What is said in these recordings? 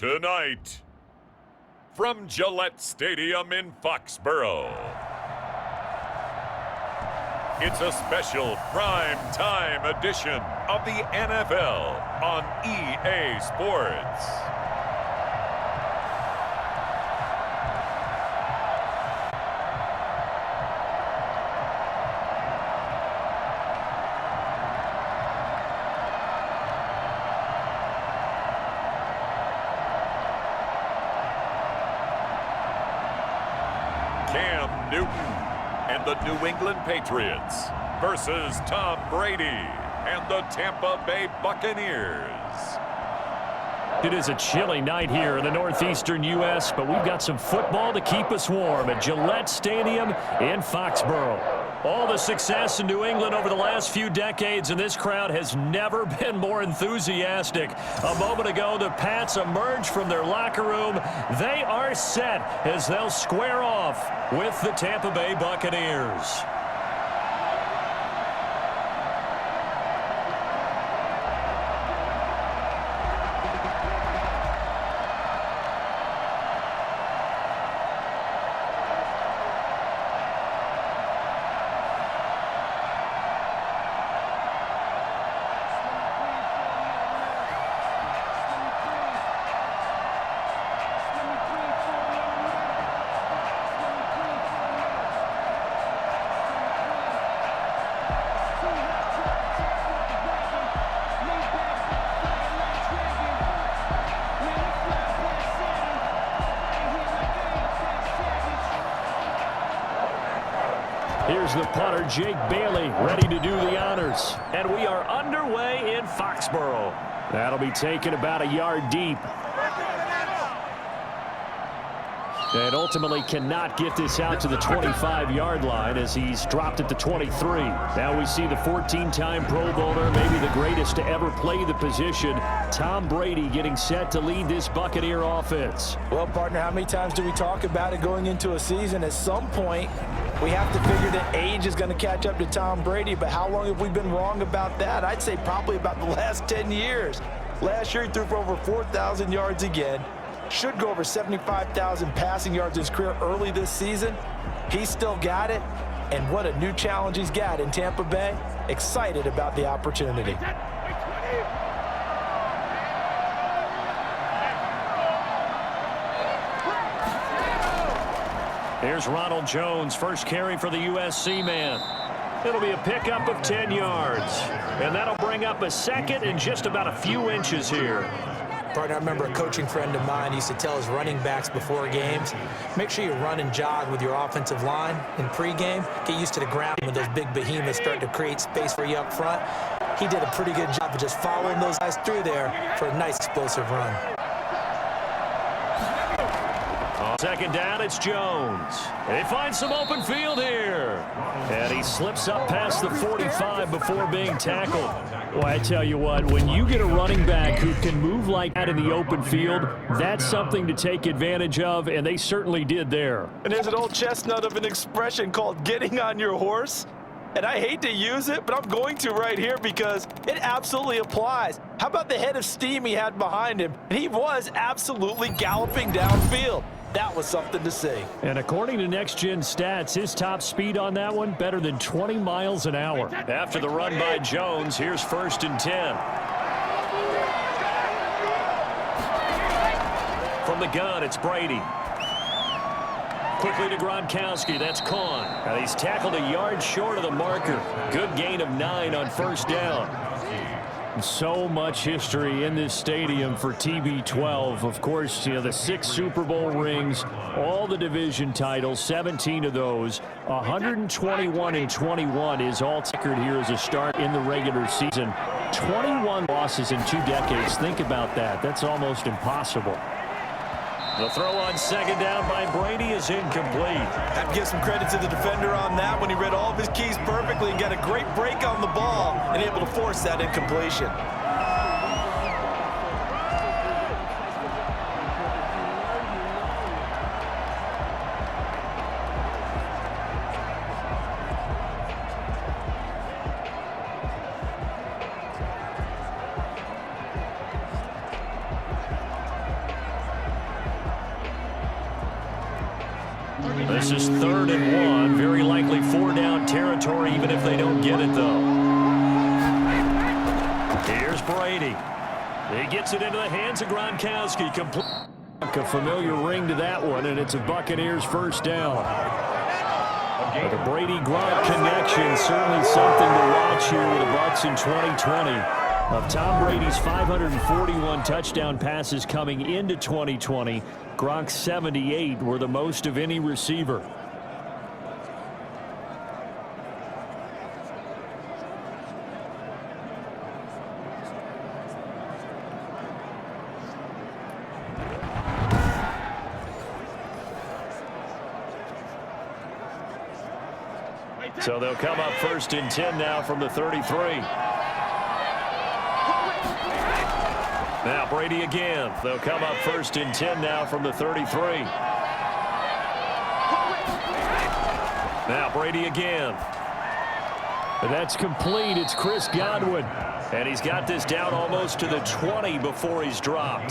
Tonight, from Gillette Stadium in Foxborough, it's a special prime time edition of the NFL on EA Sports. Cam Newton and the New England Patriots versus Tom Brady and the Tampa Bay Buccaneers. It is a chilly night here in the northeastern U.S., but we've got some football to keep us warm at Gillette Stadium in Foxborough. All the success in New England over the last few decades, and this crowd has never been more enthusiastic. A moment ago, the Pats emerged from their locker room. They are set as they'll square off with the Tampa Bay Buccaneers. Here's the punter, Jake Bailey, ready to do the honors. And we are underway in Foxborough. That'll be taken about a yard deep. And ultimately cannot get this out to the 25-yard line as he's dropped it to 23. Now we see the 14-time Pro Bowler, maybe the greatest to ever play the position, Tom Brady, getting set to lead this Buccaneer offense. Well, partner, how many times do we talk about it going into a season? At some point, we have to figure that age is going to catch up to Tom Brady, but how long have we been wrong about that? I'd say probably about the last 10 years. Last year, he threw for over 4,000 yards again. Should go over 75,000 passing yards in his career early this season. He's still got it, and what a new challenge he's got in Tampa Bay. Excited about the opportunity. Here's Ronald Jones, first carry for the USC man. It'll be a pickup of 10 yards, and that'll bring up a second and just about a few inches here. Partner, I remember a coaching friend of mine used to tell his running backs before games, make sure you run and jog with your offensive line in pregame. Get used to the ground when those big behemoths start to create space for you up front. He did a pretty good job of just following those guys through there for a nice explosive run. Second down, it's Jones. They find some open field here. And he slips up past the 45 before being tackled. Well, I tell you what, when you get a running back who can move like that in the open field, that's something to take advantage of, and they certainly did there. And there's an old chestnut of an expression called getting on your horse. And I hate to use it, but I'm going to right here because it absolutely applies. How about the head of steam he had behind him? And he was absolutely galloping downfield. That was something to see. And according to Next Gen Stats, his top speed on that one, better than 20 miles an hour. After the run by Jones, here's 1st and 10. From the gun, it's Brady. Quickly to Gronkowski, that's Kahn. Now he's tackled a yard short of the marker. Good gain of 9 on 1st down. So much history in this stadium for TB12. Of course, you know, the 6 Super Bowl rings, all the division titles, 17 of those. 121-21 is all record here as a start in the regular season. 21 losses in 2 decades. Think about that. That's almost impossible. The throw on 2nd down by Brady is incomplete. I have to give some credit to the defender on that when he read all of his keys perfectly and got a great break on the ball and able to force that incompletion. This is 3rd and 1. Very likely 4-down territory, even if they don't get it, though. Here's Brady. He gets it into the hands of Gronkowski. A familiar ring to that one, and it's a Buccaneers first down. But the Brady-Gronk connection, certainly something to watch here with the Bucs in 2020. Of Tom Brady's 541 touchdown passes coming into 2020, Gronk's 78 were the most of any receiver. So they'll come up 1st and 10 now from the 33. Now Brady again. They'll come up 1st and 10 now from the 33. Now Brady again. And that's complete. It's Chris Godwin. And he's got this down almost to the 20 before he's dropped.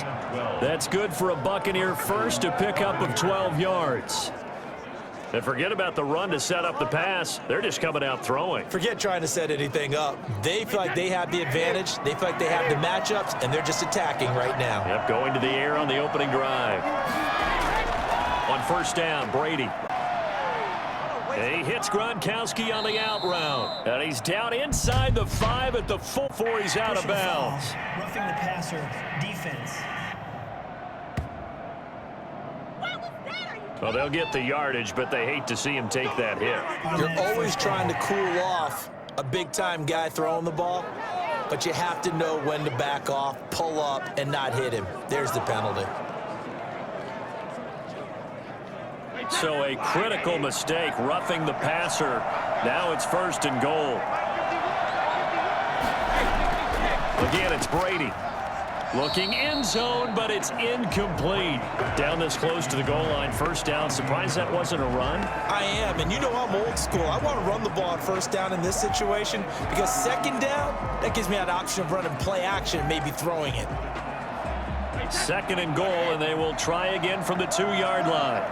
That's good for a Buccaneer first, a pickup of 12 yards. And forget about the run to set up the pass. They're just coming out throwing. Forget trying to set anything up. They feel like they have the advantage. They feel like they have the matchups, and they're just attacking right now. Yep, going to the air on the opening drive. On 1st down, Brady. He hits Gronkowski on the out route. And he's down inside the 5 at the 4 before he's out of bounds. Roughing the passer, defense. Well, they'll get the yardage, but they hate to see him take that hit. You're always trying to cool off a big-time guy throwing the ball, but you have to know when to back off, pull up, and not hit him. There's the penalty. So a critical mistake, roughing the passer. Now it's 1st and goal. Again, it's Brady. Looking end zone, but it's incomplete. Down this close to the goal line, 1st down. Surprised that wasn't a run? I am, and you know I'm old school. I want to run the ball on 1st down in this situation because 2nd down, that gives me an option of running play action and maybe throwing it. 2nd and goal, and they will try again from the 2-yard line.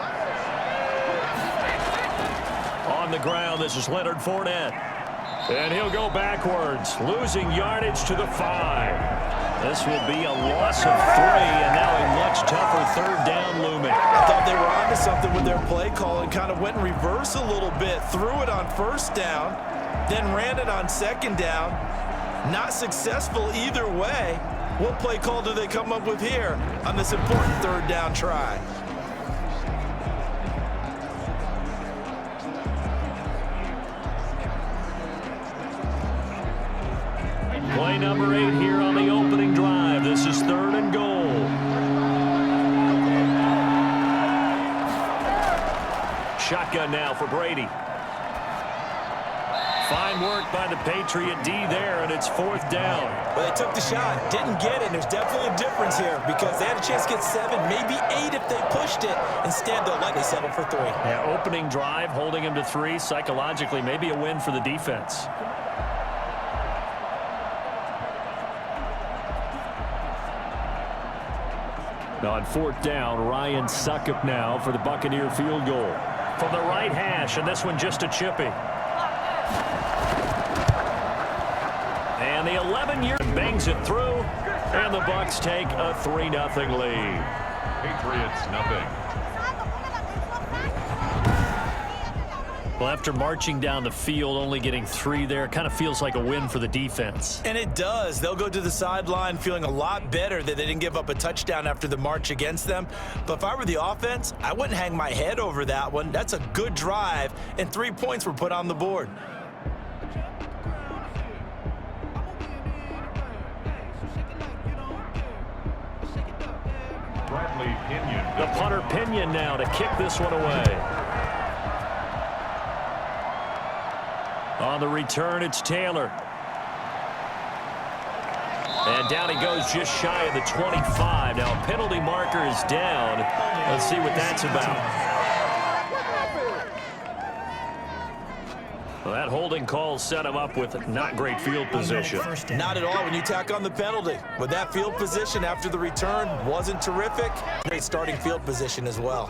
On the ground, this is Leonard Fournette. And he'll go backwards, losing yardage to the 5. This will be a loss of 3, and now a much tougher 3rd down looming. I thought they were onto something with their play call and kind of went in reverse a little bit. Threw it on 1st down, then ran it on 2nd down. Not successful either way. What play call do they come up with here on this important 3rd down try? Play number 8 here on the opening drive. This is 3rd and goal. Shotgun now for Brady. Fine work by the Patriot D there, and it's 4th down. Well, they took the shot, didn't get it, and there's definitely a difference here because they had a chance to get 7, maybe 8 if they pushed it. Instead, they'll likely settle for 3. Yeah, opening drive, holding him to 3, psychologically, maybe a win for the defense. Now on 4th down, Ryan Succop now for the Buccaneer field goal. From the right hash, and this one just a chippy. And the 11-year bangs it through, and the Bucs take a 3-0 lead. Patriots, nothing. Well, after marching down the field, only getting 3 there, it kind of feels like a win for the defense. And it does. They'll go to the sideline feeling a lot better that they didn't give up a touchdown after the march against them. But if I were the offense, I wouldn't hang my head over that one. That's a good drive, and 3 points were put on the board. The punter Pinion now to kick this one away. On the return, it's Taylor. And down he goes just shy of the 25. Now a penalty marker is down. Let's see what that's about. Well, that holding call set him up with not great field position. Not at all when you tack on the penalty. With that field position after the return wasn't terrific. Great starting field position as well.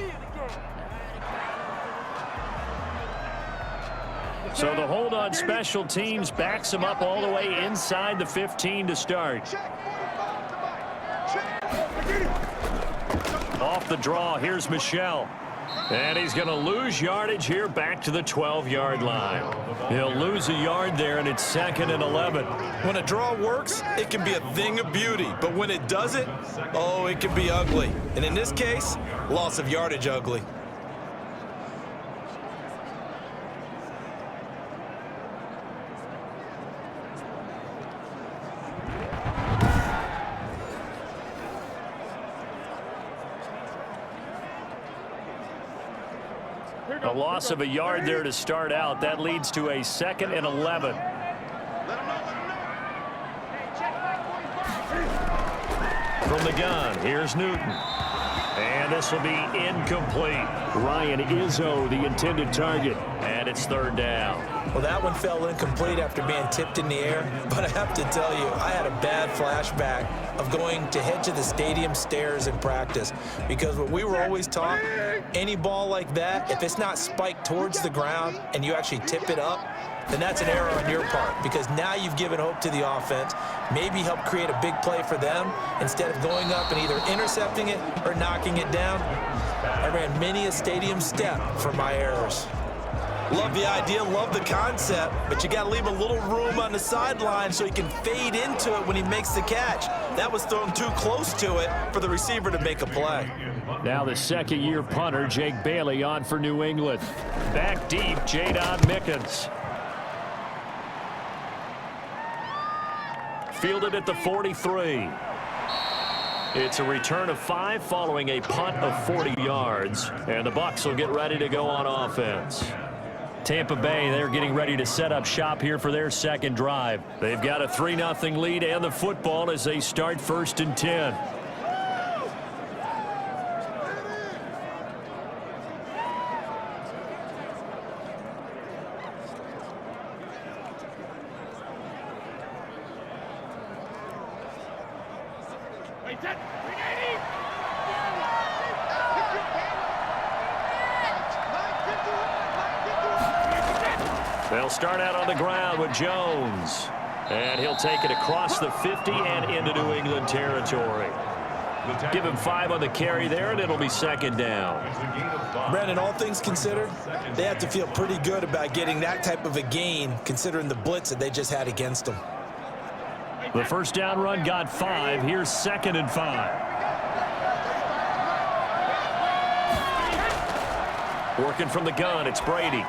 So the hold on special teams backs him up all the way inside the 15 to start. Off the draw, here's Michel. And he's going to lose yardage here back to the 12-yard line. He'll lose a yard there, and it's 2nd and 11. When a draw works, it can be a thing of beauty. But when it doesn't, oh, it can be ugly. And in this case, loss of yardage ugly. A loss of a yard there to start out. That leads to a 2nd and 11. From the gun, here's Newton. And this will be incomplete. Ryan Izzo, the intended target. And it's 3rd down. Well, that one fell incomplete after being tipped in the air. But I have to tell you, I had a bad flashback of going to head to the stadium stairs in practice. Because what we were always taught, any ball like that, if it's not spiked towards the ground and you actually tip it up, then that's an error on your part, because now you've given hope to the offense, maybe help create a big play for them instead of going up and either intercepting it or knocking it down. I ran many a stadium step for my errors. Love the idea, love the concept, but you got to leave a little room on the sideline so he can fade into it when he makes the catch. That was thrown too close to it for the receiver to make a play. Now the second-year punter, Jake Bailey, on for New England. Back deep, Jadon Mickens. Fielded at the 43. It's a return of 5 following a punt of 40 yards. And the Bucs will get ready to go on offense. Tampa Bay, they're getting ready to set up shop here for their second drive. They've got a 3-0 lead and the football as they start 1st and 10. They'll start out on the ground with Jones. And he'll take it across the 50 and into New England territory. Give him 5 on the carry there, and it'll be 2nd down. Brandon, all things considered, they have to feel pretty good about getting that type of a gain, considering the blitz that they just had against them. The first down run got 5. Here's 2nd and 5. Working from the gun, it's Brady.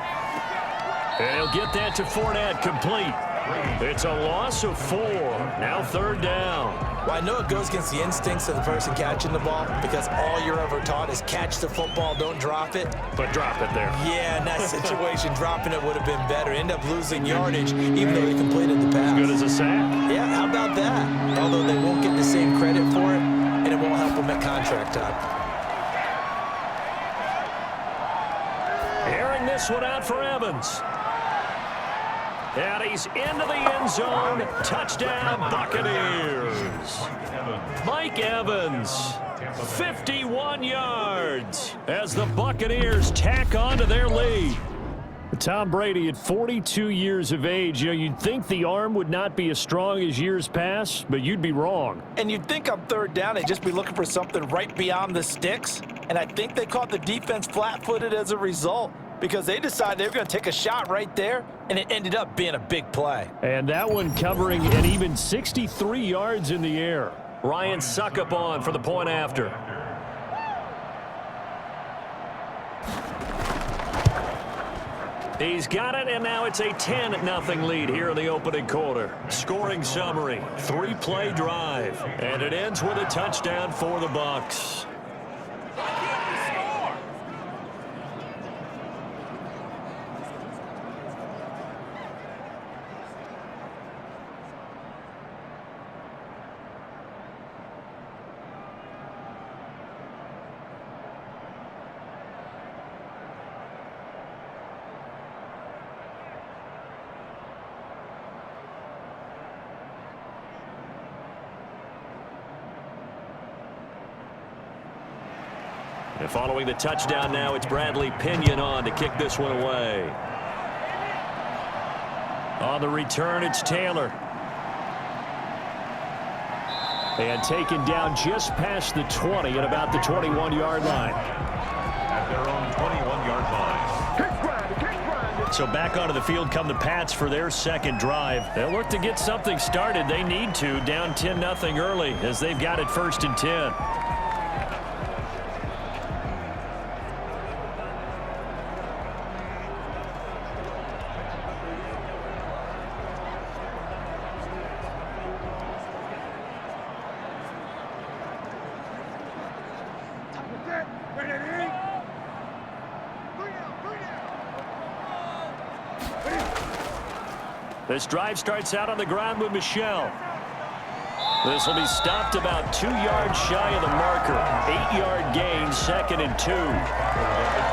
And he'll get that to Fournette, complete. It's a loss of 4. Now 3rd down. Well, I know it goes against the instincts of the person catching the ball, because all you're ever taught is catch the football, don't drop it. But drop it there. Yeah, in that situation, dropping it would have been better. End up losing yardage, even though they completed the pass. Good as a sack. Yeah, how about that? Although they won't get the same credit for it, and it won't help them at contract time. Airing this one out for Evans. And he's into the end zone. Touchdown, Buccaneers. Mike Evans, 51 yards as the Buccaneers tack on to their lead. Tom Brady at 42 years of age. You know, you'd think the arm would not be as strong as years past, but you'd be wrong. And you'd think on 3rd down they'd just be looking for something right beyond the sticks. And I think they caught the defense flat-footed as a result, because they decided they were going to take a shot right there, and it ended up being a big play. And that one covering an even 63 yards in the air. Ryan Suckup on for the point after. He's got it, and now it's a 10-0 lead here in the opening quarter. Scoring summary, 3-play drive, and it ends with a touchdown for the Bucs. And following the touchdown now, it's Bradley Pinion on to kick this one away. On the return, it's Taylor. And taken down just past the 20 at about the 21-yard line. At their own 21-yard line. So back onto the field come the Pats for their second drive. They'll look to get something started. They need to, down 10-0 early as they've got it 1st and 10. This drive starts out on the ground with Michel. This will be stopped about 2 yards shy of the marker. 8-yard gain, 2nd and 2.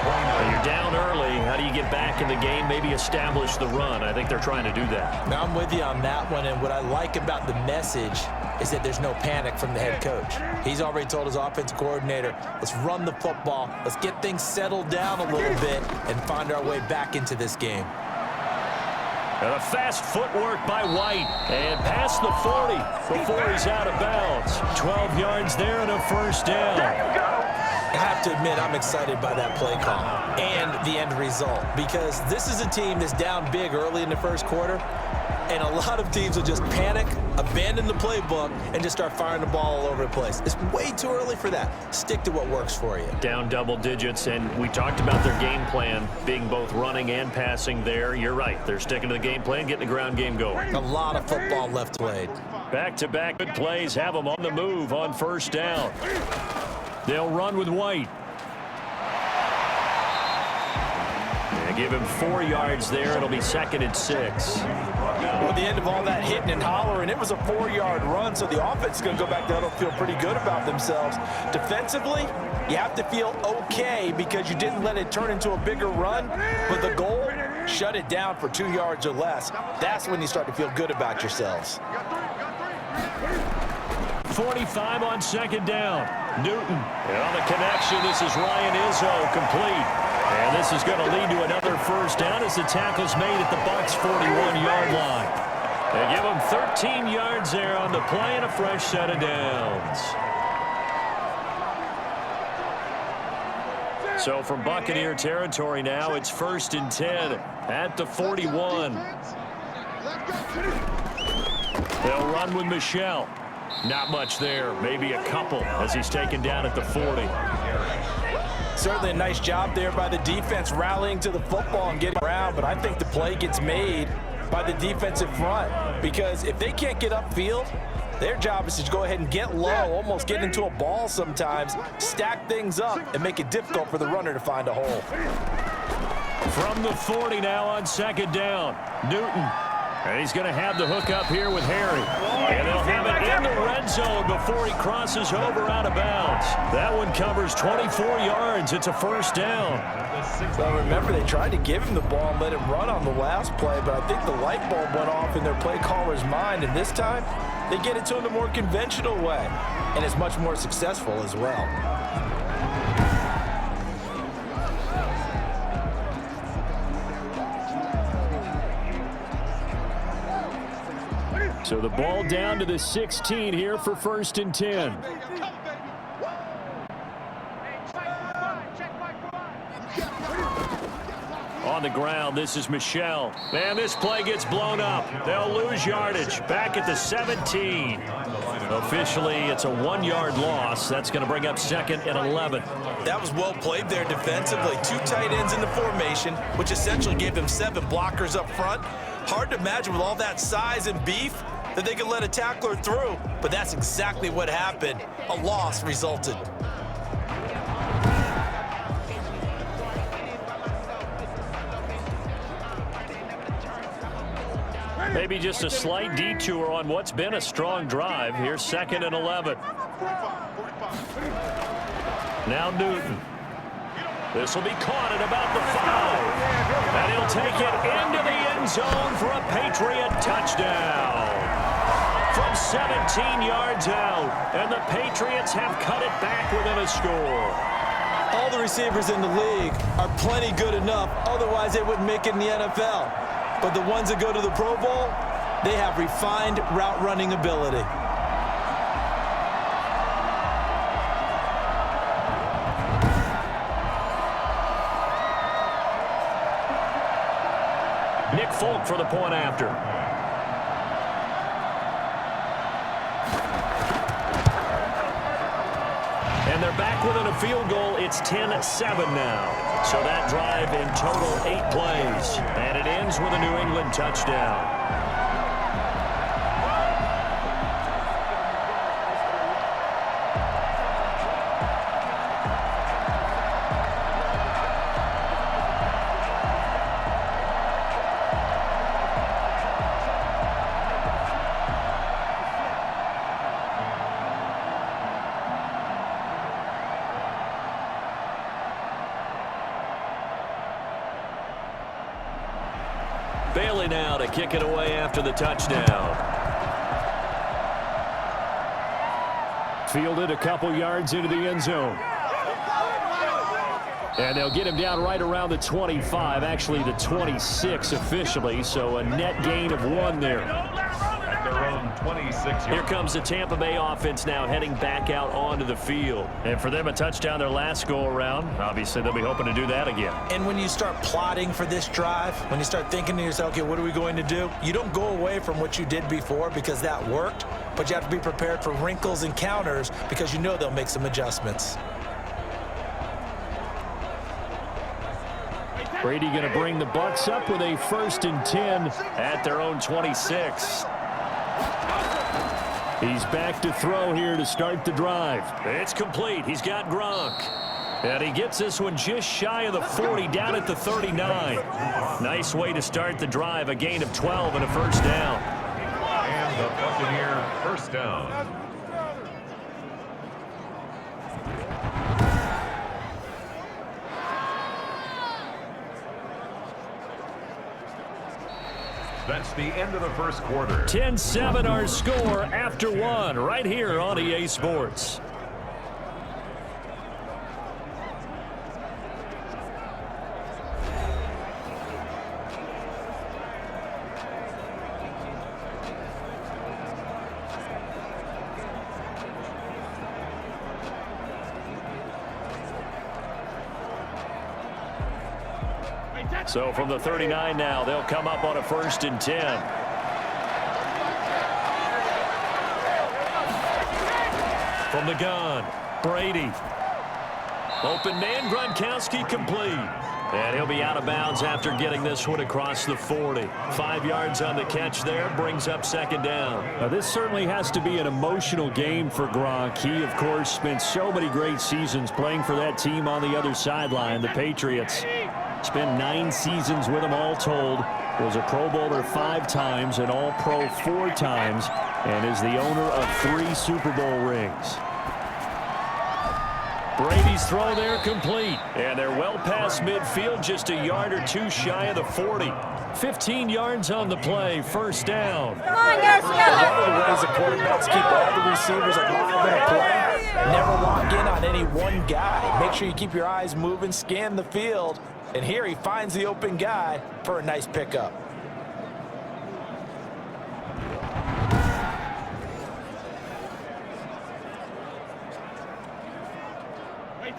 When you're down early, how do you get back in the game, maybe establish the run? I think they're trying to do that. Now I'm with you on that one, and what I like about the message is that there's no panic from the head coach. He's already told his offensive coordinator, let's run the football, let's get things settled down a little bit and find our way back into this game. And a fast footwork by White. And past the 40 before he's out of bounds. 12 yards there and a 1st down. I have to admit, I'm excited by that play call and the end result, because this is a team that's down big early in the 1st quarter, and a lot of teams will just panic, abandon the playbook, and just start firing the ball all over the place. It's way too early for that. Stick to what works for you. Down double digits, and we talked about their game plan being both running and passing there. You're right. They're sticking to the game plan, getting the ground game going. A lot of football left played. Back-to-back good plays have them on the move on 1st down. They'll run with White. They give him 4 yards there. It'll be 2nd and 6. Well, at the end of all that hitting and hollering, it was a 4-yard run, so the offense is going to go back there and feel pretty good about themselves. Defensively, you have to feel okay because you didn't let it turn into a bigger run, but the goal, shut it down for 2 yards or less. That's when you start to feel good about yourselves. 45 on 2nd down. Newton. And on the connection, this is Ryan Izzo, complete. And this is going to lead to another 1st down as the tackle's made at the Bucs' 41-yard line. They give them 13 yards there on the play and a fresh set of downs. So from Buccaneer territory now, it's 1st and 10 at the 41. They'll run with Michel. Not much there, maybe a couple as he's taken down at the 40. Certainly a nice job there by the defense rallying to the football and getting around, but I think the play gets made by the defensive front, because if they can't get upfield, their job is to go ahead and get low, almost get into a ball sometimes, stack things up, and make it difficult for the runner to find a hole. From the 40 now on 2nd down, Newton. And he's going to have the hook up here with Harry. And they'll have it in the red zone before he crosses over out of bounds. That one covers 24 yards. It's a 1st down. Well, remember, they tried to give him the ball and let him run on the last play, but I think the light bulb went off in their play caller's mind, and this time they get it to him the more conventional way, and it's much more successful as well. So the ball down to the 16 here for 1st and 10. On the ground, this is Michel. Man, this play gets blown up. They'll lose yardage. Back at the 17. Officially, it's a 1-yard loss. That's going to bring up 2nd and 11. That was well played there defensively. 2 tight ends in the formation, which essentially gave them 7 blockers up front. Hard to imagine with all that size and beef that they could let a tackler through, but that's exactly what happened. A loss resulted. Maybe just a slight detour on what's been a strong drive. Here's 2nd and 11. Now Newton. This will be caught at about the 5. And he'll take it into the end zone for a Patriot touchdown. From 17 yards out. And the Patriots have cut it back within a score. All the receivers in the league are plenty good enough, otherwise they wouldn't make it in the NFL. But the ones that go to the Pro Bowl, they have refined route running ability. Nick Folk for the point after. And they're back within a field goal. It's 10-7 now. So that drive in total 8 plays. And it ends with a New England touchdown. Bailey now to kick it away after the touchdown. Fielded a couple yards into the end zone. And they'll get him down right around the 25, actually the 26 officially, so a net gain of 1 there. At their own 26. Here comes the Tampa Bay offense now heading back out onto the field. And for them, a touchdown their last go-around. Obviously, they'll be hoping to do that again. And when you start plotting for this drive, when you start thinking to yourself, okay, what are we going to do? You don't go away from what you did before because that worked, but you have to be prepared for wrinkles and counters because you know they'll make some adjustments. Brady going to bring the Bucs up with a 1st and 10 at their own 26. He's back to throw here to start the drive. It's complete. He's got Gronk. And he gets this one just shy of the 40, down at the 39. Nice way to start the drive, a gain of 12 and a 1st down. And the Buccaneer 1st down. That's the end of the first quarter. 10-7 our score after 1 right here on EA Sports. So from the 39 now, they'll come up on a 1st and 10. From the gun, Brady. Open man, Gronkowski complete. And he'll be out of bounds after getting this one across the 40. 5 yards on the catch there, brings up 2nd down. Now, this certainly has to be an emotional game for Gronk. He, of course, spent so many great seasons playing for that team on the other sideline, the Patriots. Spent 9 seasons with them all told. Was a Pro Bowler 5 times, an All-Pro 4 times, and is the owner of 3 Super Bowl rings. Brady's throw there complete. And they're well past midfield, just a yard or 2 shy of the 40. 15 yards on the play, 1st down. Come on, guys, together. One of the ways the quarterbacks keep all the receivers alive in a play, never lock in on any one guy. Make sure you keep your eyes moving, scan the field. And here he finds the open guy for a nice pickup.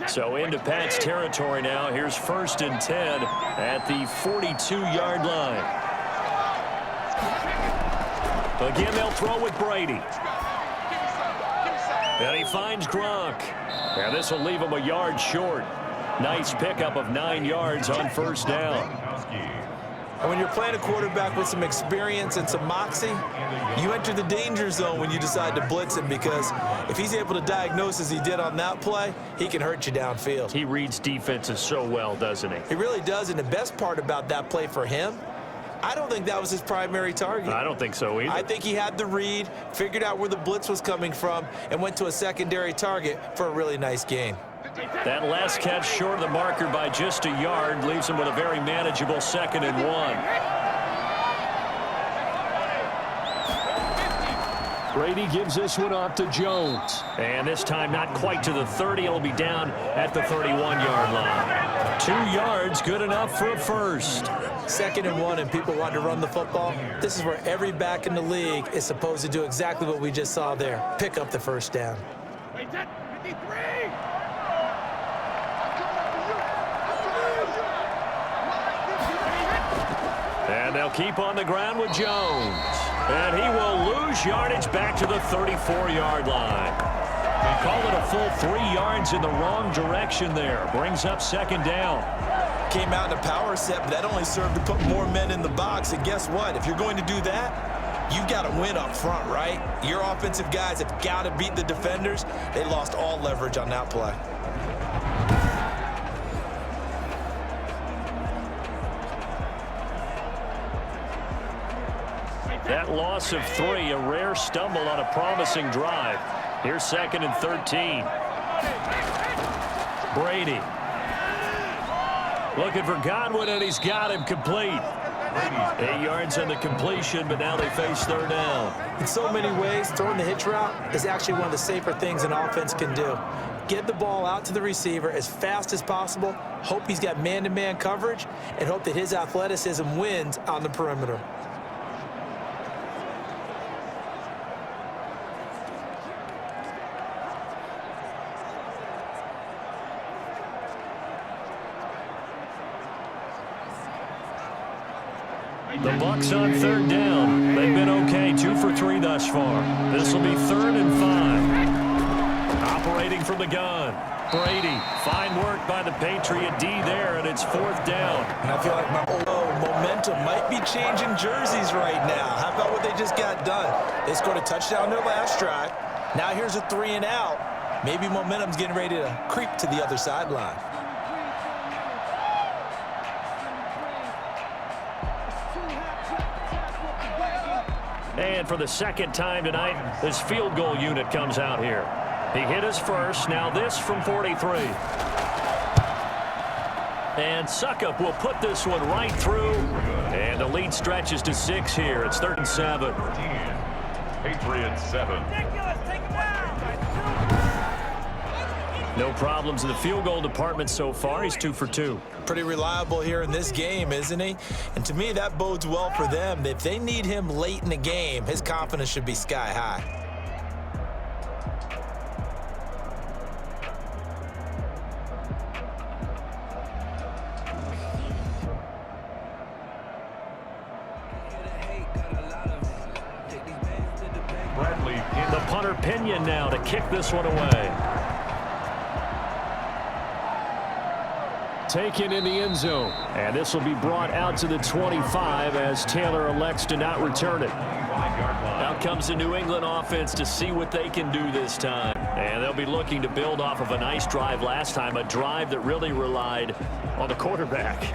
So into Pat's territory now. Here's 1st and 10 at the 42-yard line. Again, they'll throw with Brady. And he finds Gronk. And this will leave him a yard short. Nice pickup of 9 yards on 1st down. And when you're playing a quarterback with some experience and some moxie, you enter the danger zone when you decide to blitz him, because if he's able to diagnose as he did on that play, he can hurt you downfield. He reads defenses so well, doesn't he? He really does, and the best part about that play for him, I don't think that was his primary target. I don't think so either. I think he had the read, figured out where the blitz was coming from, and went to a secondary target for a really nice gain. That last catch short of the marker by just a yard leaves him with a very manageable 2nd and 1. Brady gives this one off to Jones. And this time not quite to the 30. It'll be down at the 31-yard line. 2 yards, good enough for a first. 2nd and 1, and people want to run the football. This is where every back in the league is supposed to do exactly what we just saw there. Pick up the first down. And they'll keep on the ground with Jones. And he will lose yardage back to the 34-yard line. They call it a full 3 yards in the wrong direction there. Brings up 2nd down. Came out in a power set, but that only served to put more men in the box. And guess what? If you're going to do that, you've got to win up front, right? Your offensive guys have got to beat the defenders. They lost all leverage on that play. That loss of 3, a rare stumble on a promising drive. Here's 2nd and 13. Brady. Looking for Godwin, and he's got him complete. 8 yards on the completion, but now they face 3rd down. In so many ways, throwing the hitch route is actually one of the safer things an offense can do. Get the ball out to the receiver as fast as possible, hope he's got man-to-man coverage, and hope that his athleticism wins on the perimeter. The Bucs on 3rd down. They've been okay, 2 for 3 thus far. This will be 3rd and 5. Operating from the gun. Brady, fine work by the Patriot D there, and it's 4th down. And I feel like my momentum might be changing jerseys right now. How about what they just got done? They scored a touchdown their last drive. Now here's a 3 and out. Maybe momentum's getting ready to creep to the other sideline. And for the 2nd time tonight, this field goal unit comes out here. He hit his first. Now this from 43. And Suckup will put this one right through. And the lead stretches to 6 here. It's 3rd and 7. Patriots 7. No problems in the field goal department so far. He's 2 for 2. Pretty reliable here in this game, isn't he? And to me, that bodes well for them. If they need him late in the game, his confidence should be sky high. The punter Pinion now to kick this one away. Taken in the end zone. And this will be brought out to the 25 as Taylor elects to not return it. Out comes the New England offense to see what they can do this time. And they'll be looking to build off of a nice drive last time, a drive that really relied on the quarterback.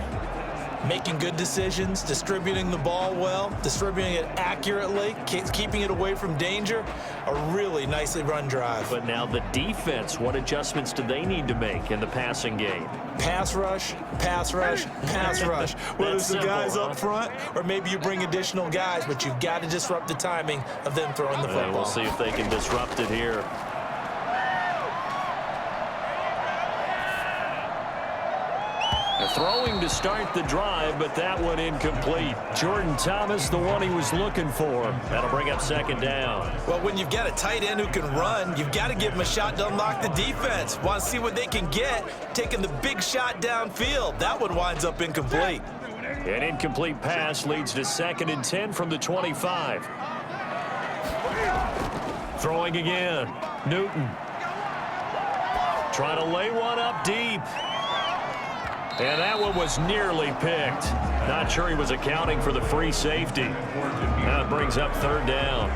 Making good decisions, distributing the ball well, distributing it accurately, keeping it away from danger. A really nicely run drive. But now the defense, what adjustments do they need to make in the passing game? Pass rush, pass rush, pass rush. Whether it's the guys up front or maybe you bring additional guys, but you've got to disrupt the timing of them throwing the football. We'll see if they can disrupt it here. Throwing to start the drive, but that one incomplete. Jordan Thomas, the one he was looking for. That'll bring up 2nd down. Well, when you've got a tight end who can run, you've got to give him a shot to unlock the defense. Want to see what they can get, taking the big shot downfield. That one winds up incomplete. An incomplete pass leads to 2nd and 10 from the 25. Throwing again. Newton. Trying to lay one up deep. And that one was nearly picked. Not sure he was accounting for the free safety. Now it brings up 3rd down.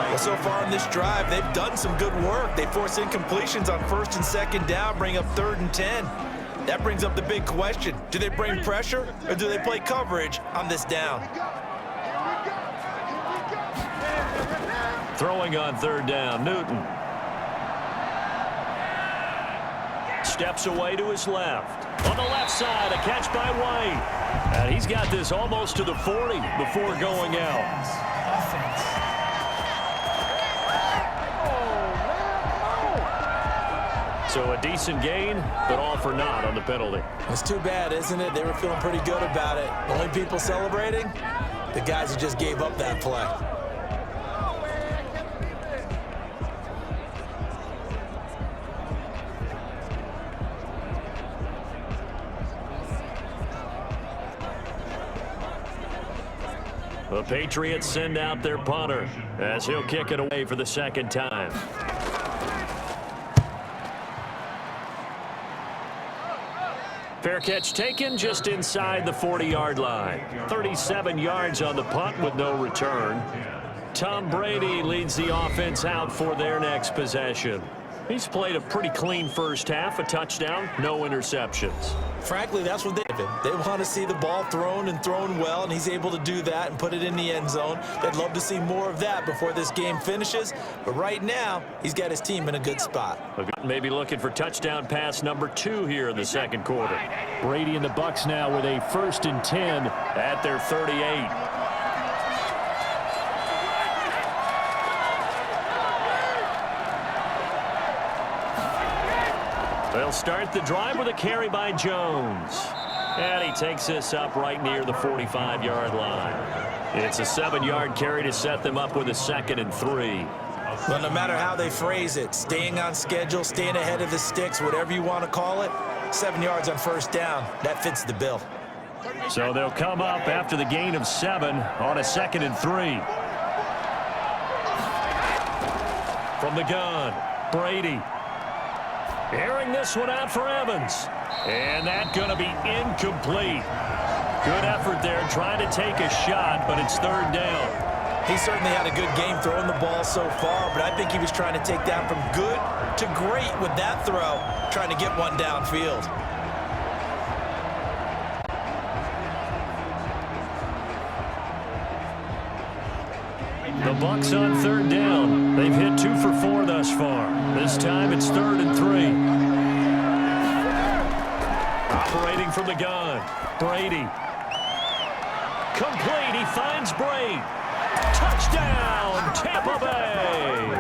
Well, so far in this drive, they've done some good work. They force incompletions on 1st and 2nd down, bring up 3rd and 10. That brings up the big question. Do they bring pressure or do they play coverage on this down? Throwing on 3rd down, Newton. Steps away to his left. On the left side, a catch by White. And he's got this almost to the 40 before going out. So a decent gain, but all for naught on the penalty. It's too bad, isn't it? They were feeling pretty good about it. The only people celebrating? The guys who just gave up that play. The Patriots send out their punter as he'll kick it away for the second time. Fair catch taken just inside the 40-yard line. 37 yards on the punt with no return. Tom Brady leads the offense out for their next possession. He's played a pretty clean first half, a touchdown, no interceptions. Frankly, that's what they want to see the ball thrown and thrown well, and he's able to do that and put it in the end zone. They'd love to see more of that before this game finishes, but right now, he's got his team in a good spot. Maybe looking for touchdown pass number 2 here in the second quarter. Brady and the Bucs now with a 1st and 10 at their 38. They'll start the drive with a carry by Jones. And he takes this up right near the 45-yard line. It's a 7-yard carry to set them up with a 2nd and 3. Well, no matter how they phrase it, staying on schedule, staying ahead of the sticks, whatever you want to call it, 7 yards on first down, that fits the bill. So they'll come up after the gain of 7 on a 2nd and 3. From the gun, Brady. Airing this one out for Evans. And that's going to be incomplete. Good effort there trying to take a shot, but it's 3rd down. He certainly had a good game throwing the ball so far, but I think he was trying to take that from good to great with that throw, trying to get one downfield. The Bucs on 3rd down. They've hit 2 for 4 thus far. This time it's 3rd and 3. Operating from the gun. Brady. Complete. He finds Brady. Touchdown, Tampa Bay.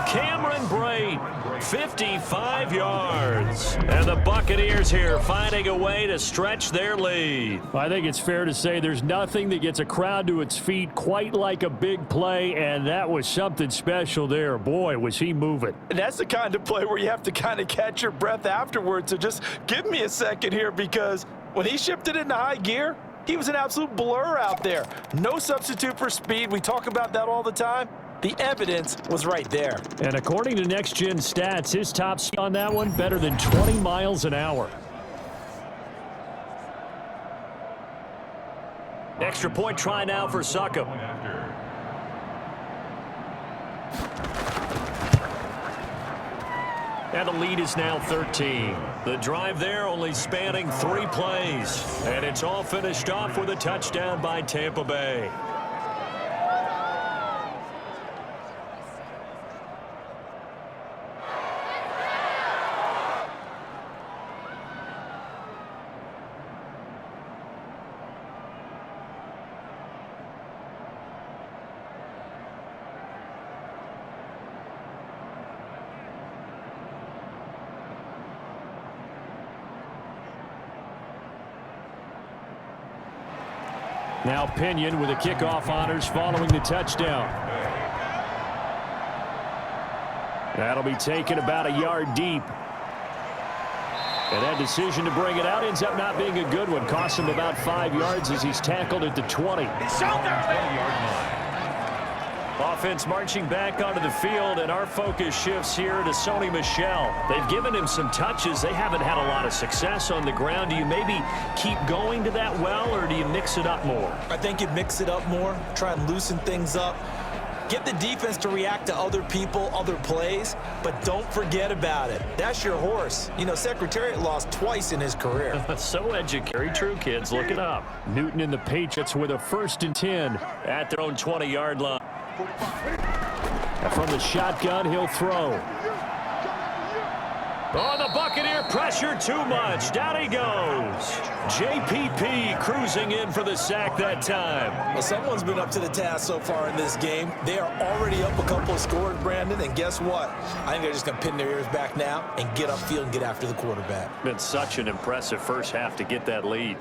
Cameron Brady, 55 yards. And the Buccaneers here finding a way to stretch their lead. I think it's fair to say there's nothing that gets a crowd to its feet quite like a big play, and that was something special there. Boy, was he moving. And that's the kind of play where you have to kind of catch your breath afterwards. So just give me a second here, because when he shifted into high gear, he was an absolute blur out there. No substitute for speed. We talk about that all the time. The evidence was right there. And according to Next Gen Stats, his top speed on that one better than 20 miles an hour. Extra point try now for Succop. And the lead is now 13. The drive there only spanning 3 plays. And it's all finished off with a touchdown by Tampa Bay. Now Pinion with the kickoff honors following the touchdown. That'll be taken about a yard deep. And that decision to bring it out ends up not being a good one. Costs him about 5 yards as he's tackled at the 20. Offense marching back onto the field, and our focus shifts here to Sony Michel. They've given him some touches. They haven't had a lot of success on the ground. Do you maybe keep going to that well, or do you mix it up more? I think you mix it up more, try and loosen things up. Get the defense to react to other people, other plays, but don't forget about it. That's your horse. You know, Secretariat lost twice in his career. So educated. True, kids. Look it up. Newton and the Patriots with a 1st and 10 at their own 20-yard line. And from the shotgun, he'll throw. Oh, the Buccaneer pressure too much. Down he goes. JPP cruising in for the sack that time. Well, someone's been up to the task so far in this game. They are already up a couple of scores, Brandon, and guess what? I think they're just going to pin their ears back now and get upfield and get after the quarterback. Been such an impressive first half to get that lead.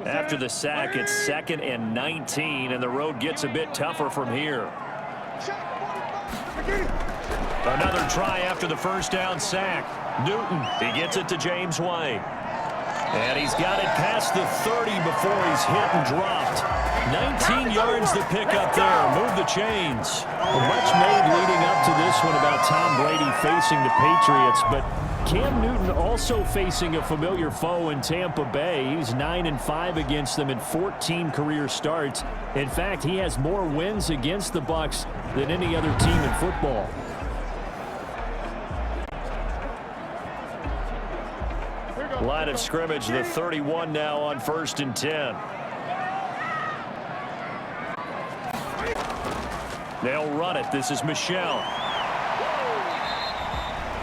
After the sack, it's 2nd and 19, and the road gets a bit tougher from here. Another try after the first down sack. Newton, he gets it to James White. And he's got it past the 30 before he's hit and dropped. 19 yards to pick up there. Move the chains. Well, much made leading up to this one about Tom Brady facing the Patriots, but Cam Newton also facing a familiar foe in Tampa Bay. He's 9-5 against them in 14 career starts. In fact, he has more wins against the Bucs than any other team in football. Line of scrimmage, the 31 now on 1st and 10. They'll run it. This is Michel.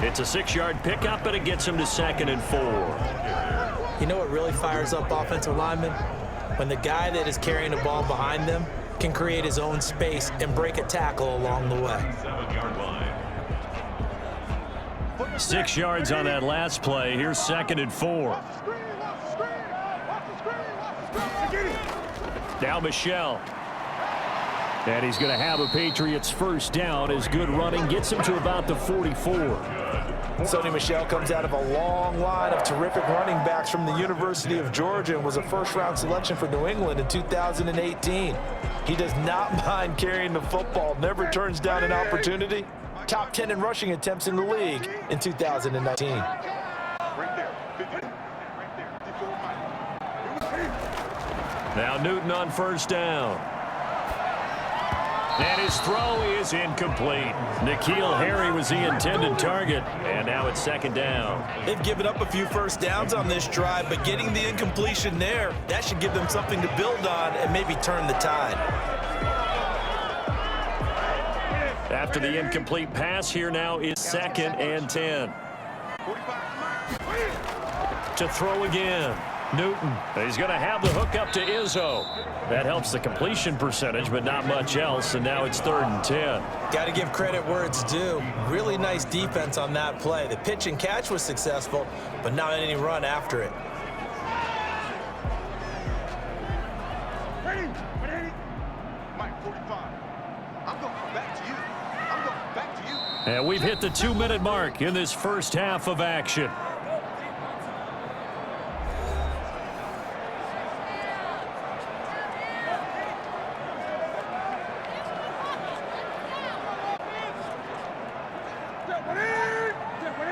It's a 6-yard pickup, and it gets him to 2nd and 4. You know what really fires up offensive linemen? When the guy that is carrying the ball behind them can create his own space and break a tackle along the way. 6 yards on that last play. Here's 2nd and 4. Now Michel. And he's going to have a Patriots first down as good running gets him to about the 44. Sony Michel comes out of a long line of terrific running backs from the University of Georgia and was a first-round selection for New England in 2018. He does not mind carrying the football, never turns down an opportunity. Top 10 in rushing attempts in the league in 2019. Now Newton on first down. And his throw is incomplete. N'Keal Harry was the intended target, and now it's 2nd down. They've given up a few first downs on this drive, but getting the incompletion there, that should give them something to build on and maybe turn the tide. After the incomplete pass, here now is 2nd and 10. To throw again. Newton, he's going to have the hook up to Izzo. That helps the completion percentage, but not much else, and now it's 3rd and 10. Got to give credit where it's due. Really nice defense on that play. The pitch and catch was successful, but not any run after it. And we've hit the 2-minute mark in this first half of action.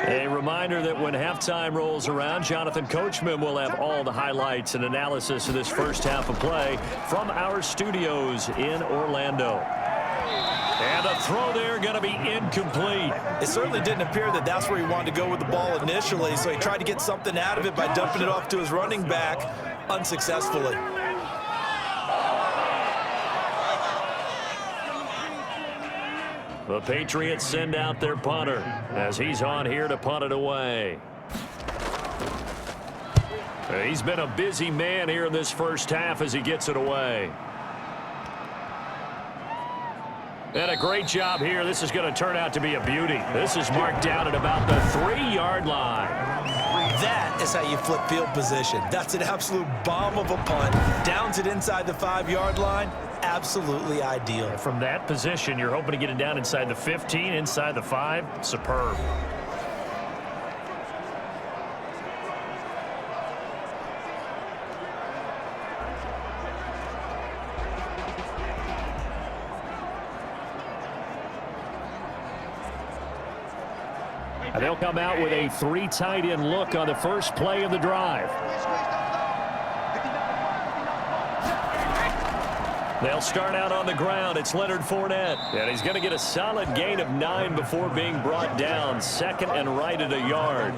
A reminder that when halftime rolls around, Jonathan Coachman will have all the highlights and analysis of this first half of play from our studios in Orlando. And the throw there going to be incomplete. It certainly didn't appear that that's where he wanted to go with the ball initially, so he tried to get something out of it by dumping it off to his running back unsuccessfully. The Patriots send out their punter as he's on here to punt it away. He's been a busy man here in this first half as he gets it away. And a great job here. This is going to turn out to be a beauty. This is marked down at about the 3-yard line. That is how you flip field position. That's an absolute bomb of a punt. Downs it inside the 5-yard line. Absolutely ideal. From that position, you're hoping to get it down inside the 15, inside the 5. Superb. And they'll come out with a 3 tight end look on the first play of the drive. They'll start out on the ground. It's Leonard Fournette. And he's going to get a solid gain of 9 before being brought down. Second and right at a yard.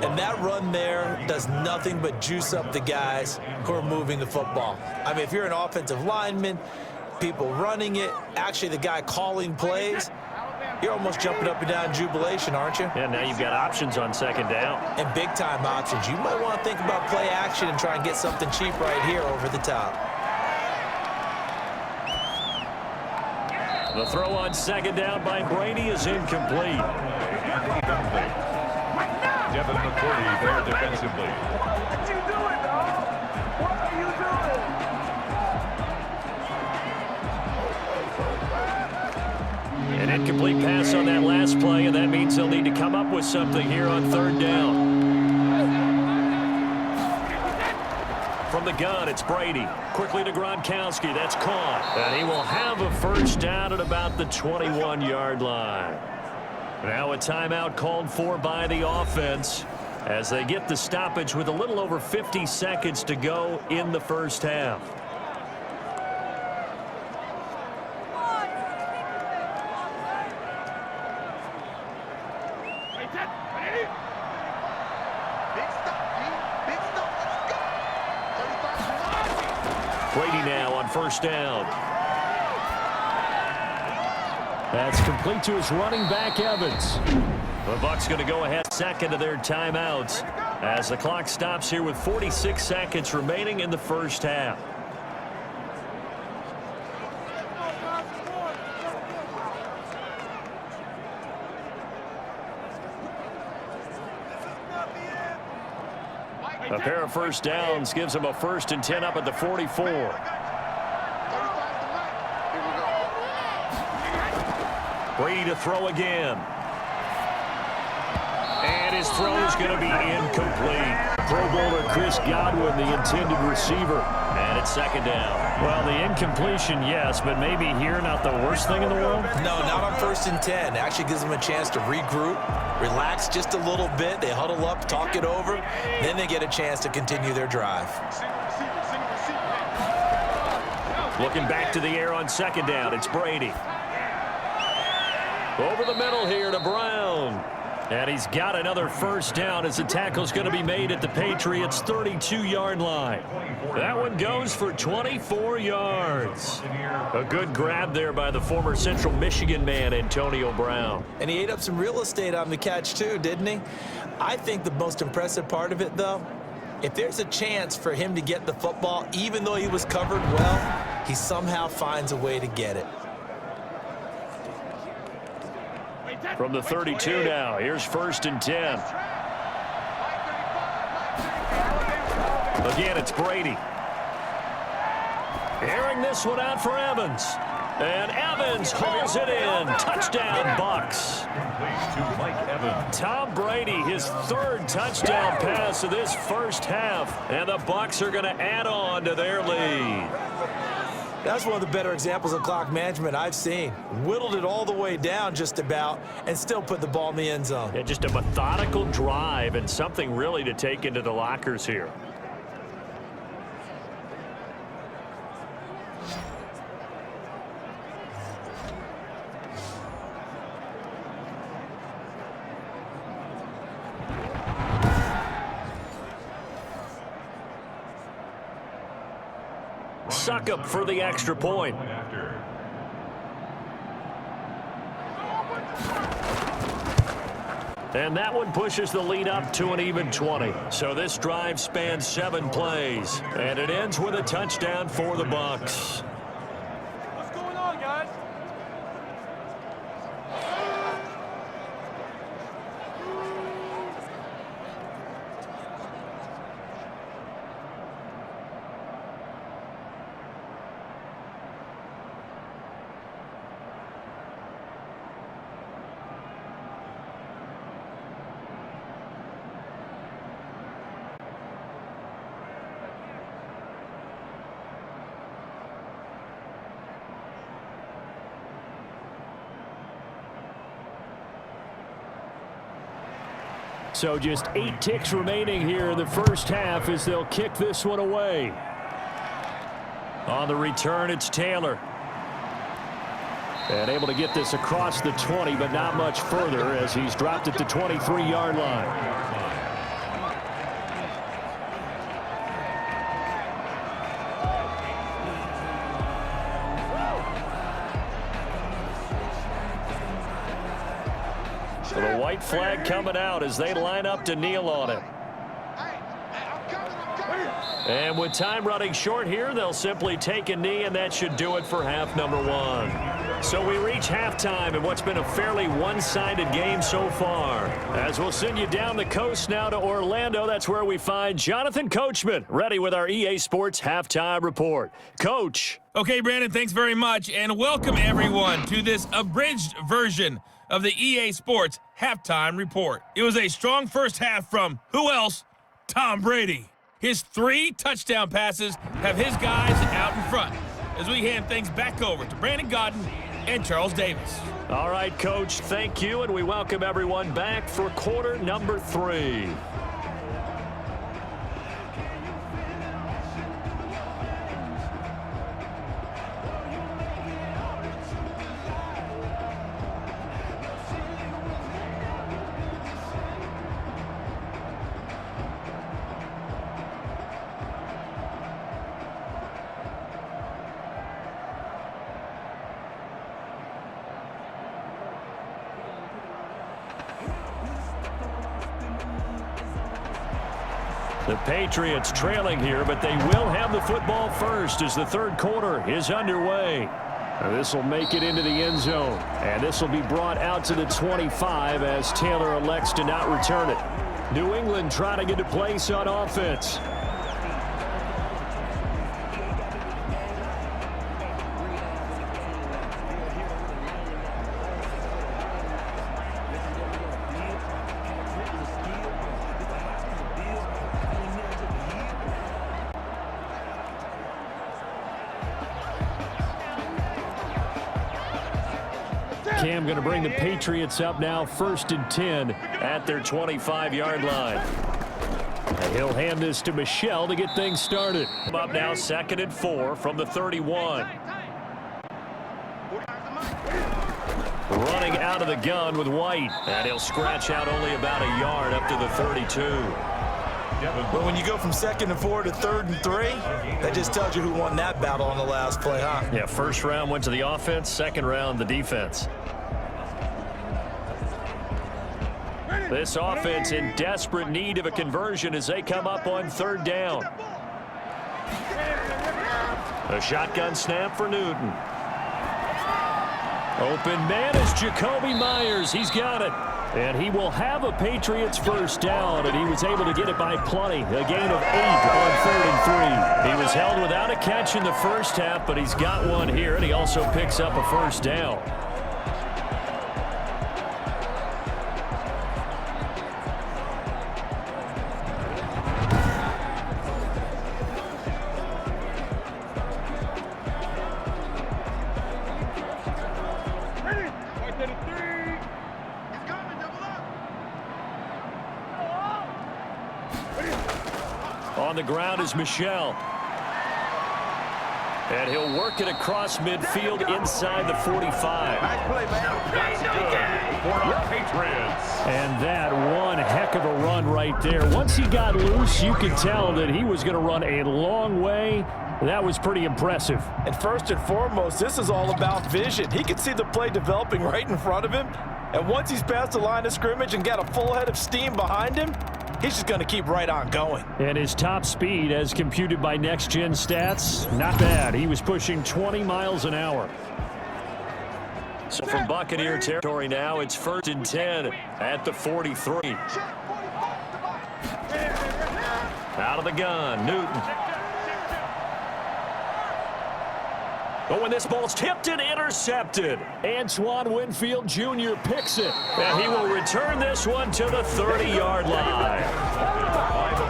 And that run there does nothing but juice up the guys who are moving the football. I mean, if you're an offensive lineman, people running it, actually the guy calling plays, you're almost jumping up and down in jubilation, aren't you? Yeah, now you've got options on second down. And big-time options. You might want to think about play action and try and get something cheap right here over the top. The throw on second down by Brady is incomplete. Devin McCourty there defensively. What you doing, dog? What are you doing? An incomplete pass on that last play, and that means they'll need to come up with something here on third down. From the gun, it's Brady. Quickly to Gronkowski. That's caught. And he will have a first down at about the 21-yard line. Now a timeout called for by the offense as they get the stoppage with a little over 50 seconds to go in the first half. Brady now on first down. That's complete to his running back, Evans. The Bucs going to go ahead second of their timeouts as the clock stops here with 46 seconds remaining in the first half. A pair of first downs gives them a 1st and 10 up at the 44. Brady to throw again. And his throw is going to be incomplete. Pro Bowler Chris Godwin, the intended receiver. And it's second down. Well, the incompletion, yes, but maybe here not the worst thing in the world? No, not on 1st and 10. Actually gives them a chance to regroup, relax just a little bit. They huddle up, talk it over. Then they get a chance to continue their drive. Looking back to the air on second down, it's Brady. Over the middle here to Brown. And he's got another first down as the tackle's going to be made at the Patriots' 32-yard line. That one goes for 24 yards. A good grab there by the former Central Michigan man, Antonio Brown. And he ate up some real estate on the catch too, didn't he? I think the most impressive part of it, though, if there's a chance for him to get the football, even though he was covered well, he somehow finds a way to get it. From the 32 now, here's 1st and 10. Again, it's Brady. Airing this one out for Evans. And Evans hauls it in. Touchdown, Bucs. Tom Brady, his 3rd touchdown pass of this first half. And the Bucs are going to add on to their lead. That's one of the better examples of clock management I've seen. Whittled it all the way down just about and still put the ball in the end zone. Yeah, just a methodical drive and something really to take into the lockers here. Suckup for the extra point. And that one pushes the lead up to an even 20. So this drive spans 7 plays. And it ends with a touchdown for the Bucs. What's going on, guys? So just 8 ticks remaining here in the first half as they'll kick this one away. On the return, it's Taylor. And able to get this across the 20, but not much further as he's dropped at the 23-yard line. So the white flag coming out as they line up to kneel on it. And with time running short here, they'll simply take a knee, and that should do it for half number one. So we reach halftime in what's been a fairly one-sided game so far. As we'll send you down the coast now to Orlando, that's where we find Jonathan Coachman, ready with our EA Sports Halftime Report. Coach. Okay, Brandon, thanks very much, and welcome everyone to this abridged version of the EA Sports Halftime Report. It was a strong first half from, who else? Tom Brady. His 3 touchdown passes have his guys out in front as we hand things back over to Brandon Godden and Charles Davis. All right, Coach, thank you, and we welcome everyone back for quarter number 3. The Patriots trailing here, but they will have the football first as the third quarter is underway. This will make it into the end zone, and this will be brought out to the 25 as Taylor elects to not return it. New England trying to get a place on offense. Cam going to bring the Patriots up now, 1st and 10 at their 25-yard line. And he'll hand this to Michel to get things started. Up now, 2nd and 4 from the 31. Running out of the gun with White. And he'll scratch out only about a yard up to the 32. But when you go from 2nd and 4 to 3rd and 3, that just tells you who won that battle on the last play, huh? Yeah, first round went to the offense, second round the defense. This offense in desperate need of a conversion as they come up on 3rd down. A shotgun snap for Newton. Open man is Jacoby Myers. He's got it. And he will have a Patriots first down, and he was able to get it by plenty. A gain of 8 on 3rd and 3. He was held without a catch in the first half, but he's got one here, and he also picks up a first down. On the ground is Michel. And he'll work it across midfield inside the 45. Nice play, man. For our Patriots. And that one heck of a run right there. Once he got loose, you could tell that he was going to run a long way. That was pretty impressive. And first and foremost, this is all about vision. He can see the play developing right in front of him. And once he's past the line of scrimmage and got a full head of steam behind him, he's just going to keep right on going. And his top speed, as computed by Next Gen Stats, not bad. He was pushing 20 miles an hour. So from Buccaneer territory now, it's 1st and 10 at the 43. Out of the gun, Newton. Oh, and this ball's tipped and intercepted. Antoine Winfield Jr. picks it. And he will return this one to the 30-yard line.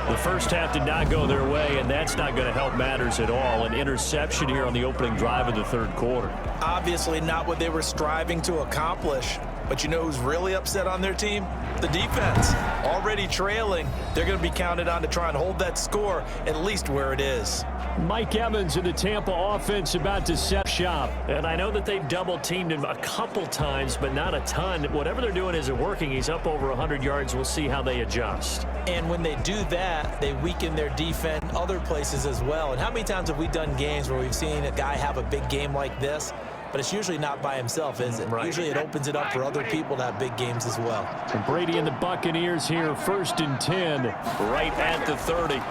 The first half did not go their way, and that's not going to help matters at all. An interception here on the opening drive of the third quarter. Obviously not what they were striving to accomplish. But you know who's really upset on their team? The defense. Already trailing, they're going to be counted on to try and hold that score at least where it is. Mike Evans in the Tampa offense about to set shop. And I know that they've double-teamed him a couple times, but not a ton. Whatever they're doing isn't working. He's up over 100 yards. We'll see how they adjust. And when they do that, they weaken their defense other places as well. And how many times have we done games where we've seen a guy have a big game like this? But it's usually not by himself, is it? Right. Usually it opens it up for other people to have big games as well. And Brady and the Buccaneers here, 1st and 10. Right at the 30.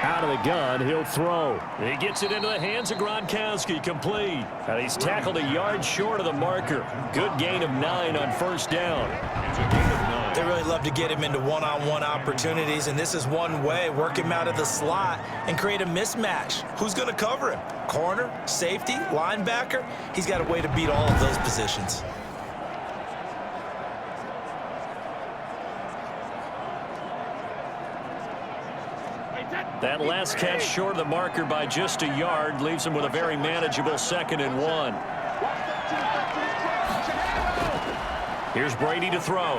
Out of the gun, he'll throw. He gets it into the hands of Gronkowski, complete. And he's tackled a yard short of the marker. Good gain of 9 on 1st down. It's a gain of 9. They really love to get him into one-on-one opportunities, and this is one way, work him out of the slot and create a mismatch. Who's going to cover him? Corner, safety, linebacker? He's got a way to beat all of those positions. That last catch short of the marker by just a yard leaves him with a very manageable 2nd and 1. Here's Brady to throw.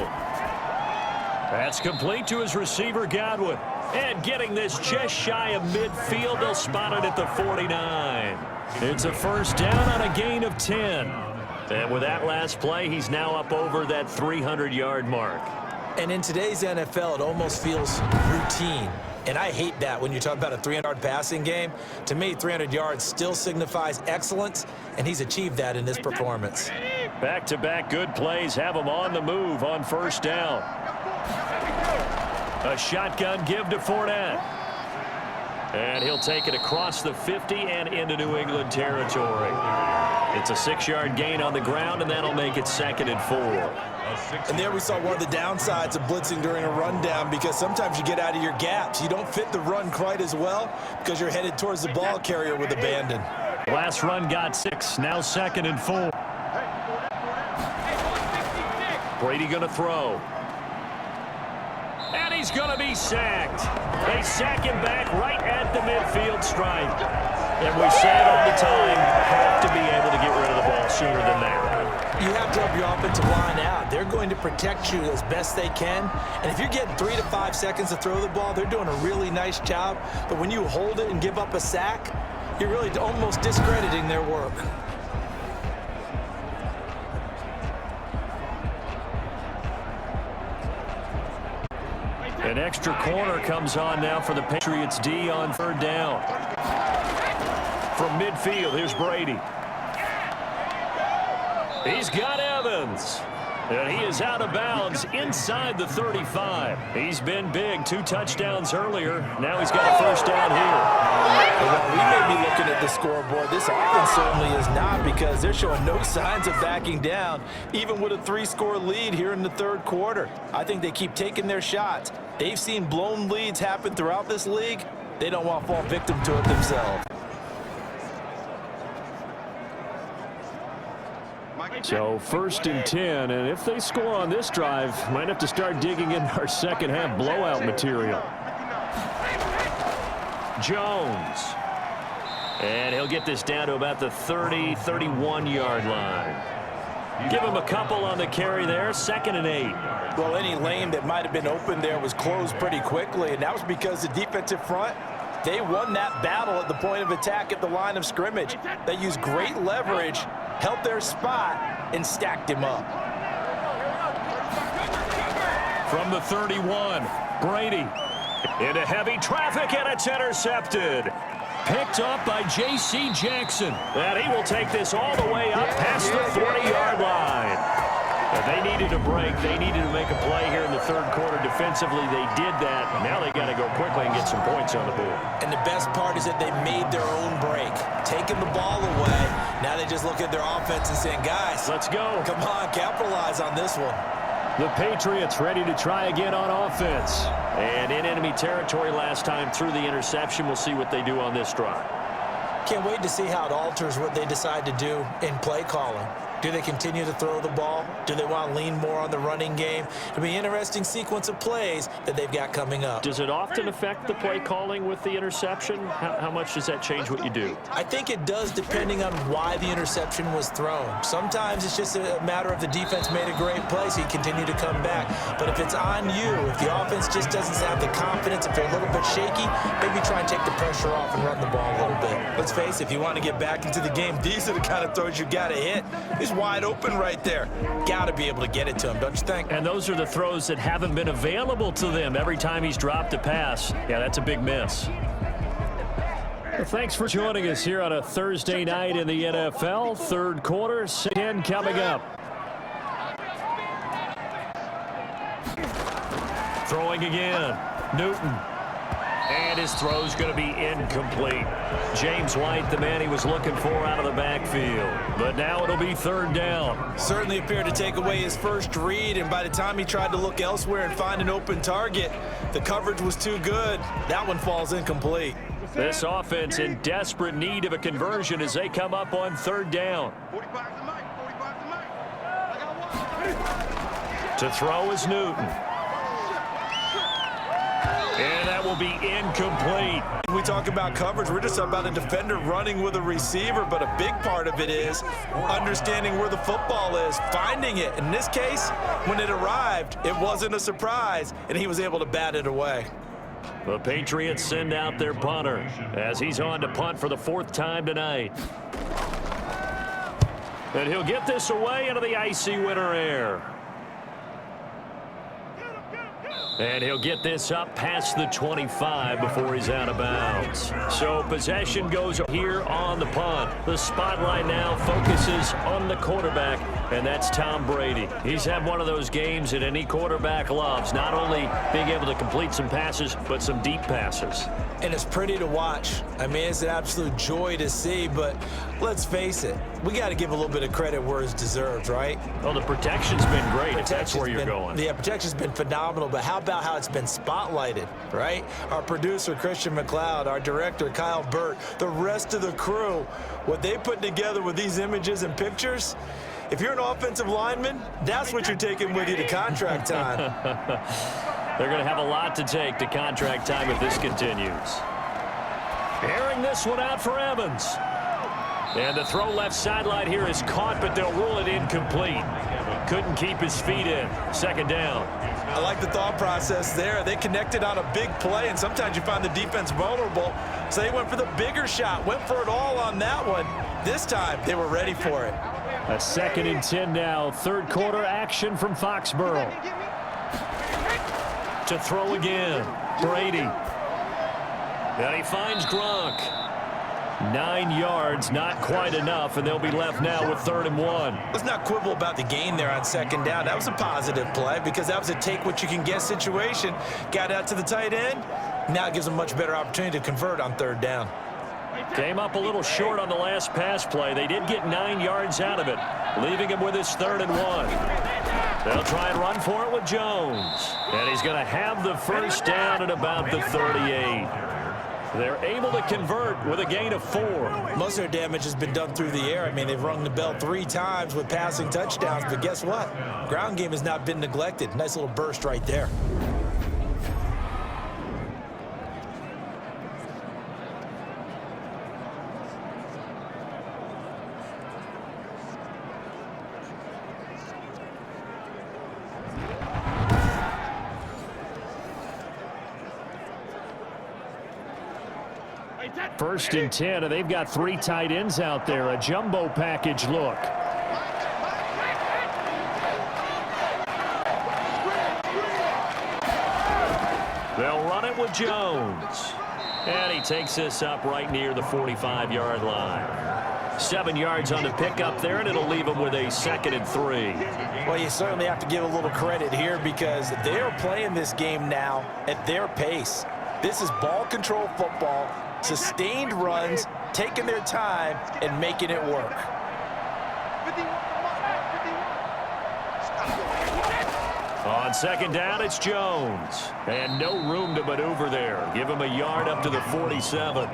That's complete to his receiver, Godwin. And getting this just shy of midfield, they'll spot it at the 49. It's a 1st down on a gain of 10. And with that last play, he's now up over that 300-yard mark. And in today's NFL, it almost feels routine. And I hate that when you talk about a 300-yard passing game. To me, 300 yards still signifies excellence, and he's achieved that in this performance. Back-to-back good plays have him on the move on 1st down. A shotgun give to Fournette. And he'll take it across the 50 and into New England territory. It's a 6-yard gain on the ground, and that'll make it 2nd and 4. And there we saw one of the downsides of blitzing during a rundown, because sometimes you get out of your gaps. You don't fit the run quite as well because you're headed towards the ball carrier with abandon. Last run got 6, now 2nd and 4. Brady going to throw. And he's going to be sacked. They sack him back right at the midfield stripe. And we say it all the time, have to be able to get rid of the ball sooner than that. You have to help your offensive line out. They're going to protect you as best they can. And if you're getting 3 to 5 seconds to throw the ball, they're doing a really nice job. But when you hold it and give up a sack, you're really almost discrediting their work. An extra corner comes on now for the Patriots D on 3rd down. From midfield, here's Brady. He's got Evans. And he is out of bounds inside the 35. He's been big, 2 touchdowns earlier. Now he's got a 1st down here. Well, we may be looking at the scoreboard. This offense certainly is not, because they're showing no signs of backing down, even with a 3-score lead here in the 3rd quarter. I think they keep taking their shots. They've seen blown leads happen throughout this league. They don't want to fall victim to it themselves. So 1st and 10, and if they score on this drive, might have to start digging in our second-half blowout material. Jones. And he'll get this down to about the 30, 31-yard line. Give him a couple on the carry there, 2nd and 8. Well, any lane that might have been open there was closed pretty quickly, and that was because the defensive front, they won that battle at the point of attack at the line of scrimmage. They used great leverage, held their spot, and stacked him up. From the 31, Brady into heavy traffic, and it's intercepted. Picked up by J.C. Jackson. And he will take this all the way up past the 40-yard line. And they needed a break. They needed to make a play here in the 3rd quarter. Defensively, they did that. Now they got to go quickly and get some points on the board. And the best part is that they made their own break, taking the ball away. Now they just look at their offense and saying, guys, let's go. Come on, capitalize on this one. The Patriots ready to try again on offense. And in enemy territory last time through the interception. We'll see what they do on this drive. Can't wait to see how it alters what they decide to do in play calling. Do they continue to throw the ball? Do they want to lean more on the running game? It'll be an interesting sequence of plays that they've got coming up. Does it often affect the play calling with the interception? How much does that change what you do? I think it does, depending on why the interception was thrown. Sometimes it's just a matter of the defense made a great play, so you continue to come back. But if it's on you, if the offense just doesn't have the confidence, if they're a little bit shaky, maybe try and take the pressure off and run the ball a little bit. Let's face it, if you want to get back into the game, these are the kind of throws you got to hit. He's wide open right there. Got to be able to get it to him, don't you think? And those are the throws that haven't been available to them every time he's dropped a pass. Yeah, that's a big miss. Well, thanks for joining us here on a Thursday night in the NFL. Third quarter, 10 coming up. Throwing again. Newton. And his throw's going to be incomplete. James White, the man he was looking for out of the backfield. But now it'll be third down. Certainly appeared to take away his first read, and by the time he tried to look elsewhere and find an open target, the coverage was too good. That one falls incomplete. This offense in desperate need of a conversion as they come up on third down. To throw is Newton. And that will be incomplete. When we talk about coverage, we're just about a defender running with a receiver, but a big part of it is understanding where the football is, finding it. In this case, when it arrived, it wasn't a surprise, and he was able to bat it away. The Patriots send out their punter as he's on to punt for the fourth time tonight. And he'll get this away into the icy winter air. And he'll get this up past the 25 before he's out of bounds. So possession goes here on the punt. The spotlight now focuses on the quarterback, and that's Tom Brady. He's had one of those games that any quarterback loves, not only being able to complete some passes, but some deep passes. And it's pretty to watch. I mean, it's an absolute joy to see, but let's face it, we got to give a little bit of credit where it's deserved, right? Well, the protection's been great, if that's where you're going. Yeah, protection's been phenomenal, but how about how it's been spotlighted, right? Our producer, Christian McLeod, our director, Kyle Burt, the rest of the crew, what they put together with these images and pictures, if you're an offensive lineman, that's what you're taking with you to contract time. They're going to have a lot to take to contract time if this continues. Airing this one out for Evans. And the throw left sideline here is caught, but they'll rule it incomplete. Couldn't keep his feet in. Second down. I like the thought process there. They connected on a big play, and sometimes you find the defense vulnerable. So they went for the bigger shot, went for it all on that one. This time, they were ready for it. A 2nd and 10 now. Third quarter action from Foxborough. To throw again. Brady. And he finds Gronk. 9 yards, not quite enough, and they'll be left now with 3rd and 1. Let's not quibble about the gain there on 2nd down. That was a positive play because that was a take-what-you-can-get situation. Got out to the tight end. Now it gives them a much better opportunity to convert on 3rd down. Came up a little short on the last pass play. They did get 9 yards out of it, leaving him with his 3rd and 1. They'll try and run for it with Jones. And he's going to have the first down at about the 38. They're able to convert with a gain of 4. Most of their damage has been done through the air. I mean, they've rung the bell 3 times with passing touchdowns, but guess what? Ground game has not been neglected. Nice little burst right there. First and 10, and they've got 3 tight ends out there. A jumbo package look. They'll run it with Jones. And he takes this up right near the 45-yard line. 7 yards on the pickup there, and it'll leave him with a 2nd and 3. Well, you certainly have to give a little credit here because they are playing this game now at their pace. This is ball control football. Sustained runs, taking their time, and making it work. On 2nd down, it's Jones. And no room to maneuver there. Give him a yard up to the 47.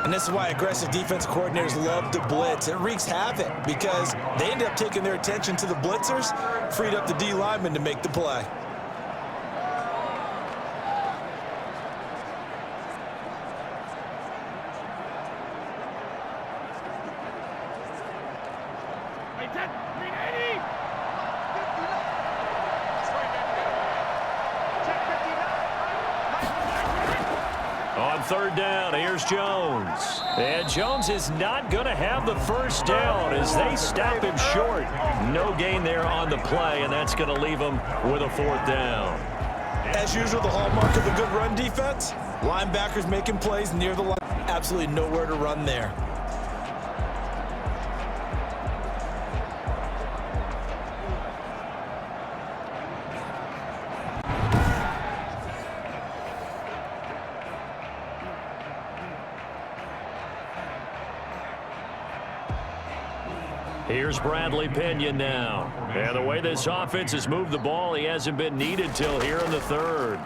And this is why aggressive defense coordinators love to blitz. It wreaks havoc because they end up taking their attention to the blitzers, freed up the D lineman to make the play. On third down, here's Jones. And Jones is not going to have the first down as they stop him short. No gain there on the play, and that's going to leave him with a fourth down. As usual, the hallmark of a good run defense, linebackers making plays near the line. Absolutely nowhere to run there. Here's Bradley Pinion now. And the way this offense has moved the ball, he hasn't been needed till here in the third.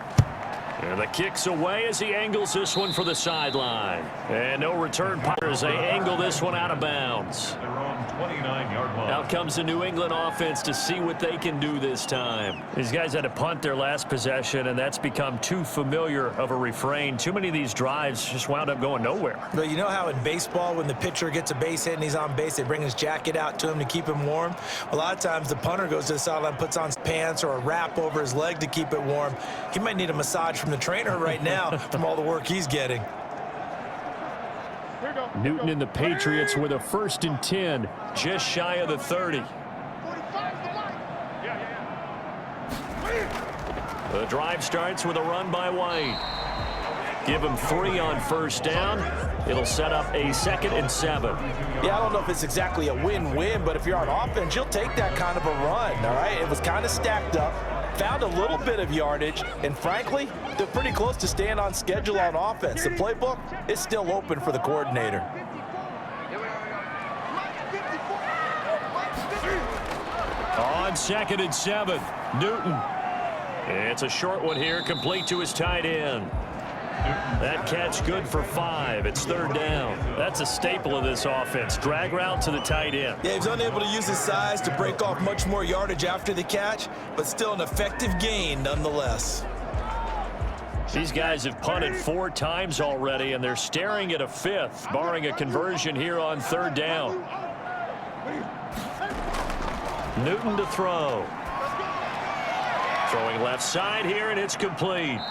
And the kick's away as he angles this one for the sideline. And no return as they angle this one out of bounds. Out comes the New England offense to see what they can do this time. These guys had to punt their last possession, and that's become too familiar of a refrain. Too many of these drives just wound up going nowhere. But you know how in baseball, when the pitcher gets a base hit and he's on base, they bring his jacket out to him to keep him warm? A lot of times the punter goes to the sideline, puts on his pants or a wrap over his leg to keep it warm. He might need a massage from the trainer right now from all the work he's getting. Newton and the Patriots with a 1st and 10, just shy of the 30. The drive starts with a run by White. Give him 3 on first down. It'll set up a 2nd and 7. Yeah, I don't know if it's exactly a win-win, but if you're on offense, you'll take that kind of a run, all right? It was kind of stacked up, found a little bit of yardage, and frankly, they're pretty close to staying on schedule on offense. The playbook is still open for the coordinator. On 2nd and 7, Newton. It's a short one here, complete to his tight end. That catch good for 5. It's 3rd down. That's a staple of this offense. Drag route to the tight end. Yeah, he's unable to use his size to break off much more yardage after the catch, but still an effective gain nonetheless. These guys have punted 4 times already, and they're staring at a 5th, barring a conversion here on 3rd down. Newton to throw. Throwing left side here, and it's complete.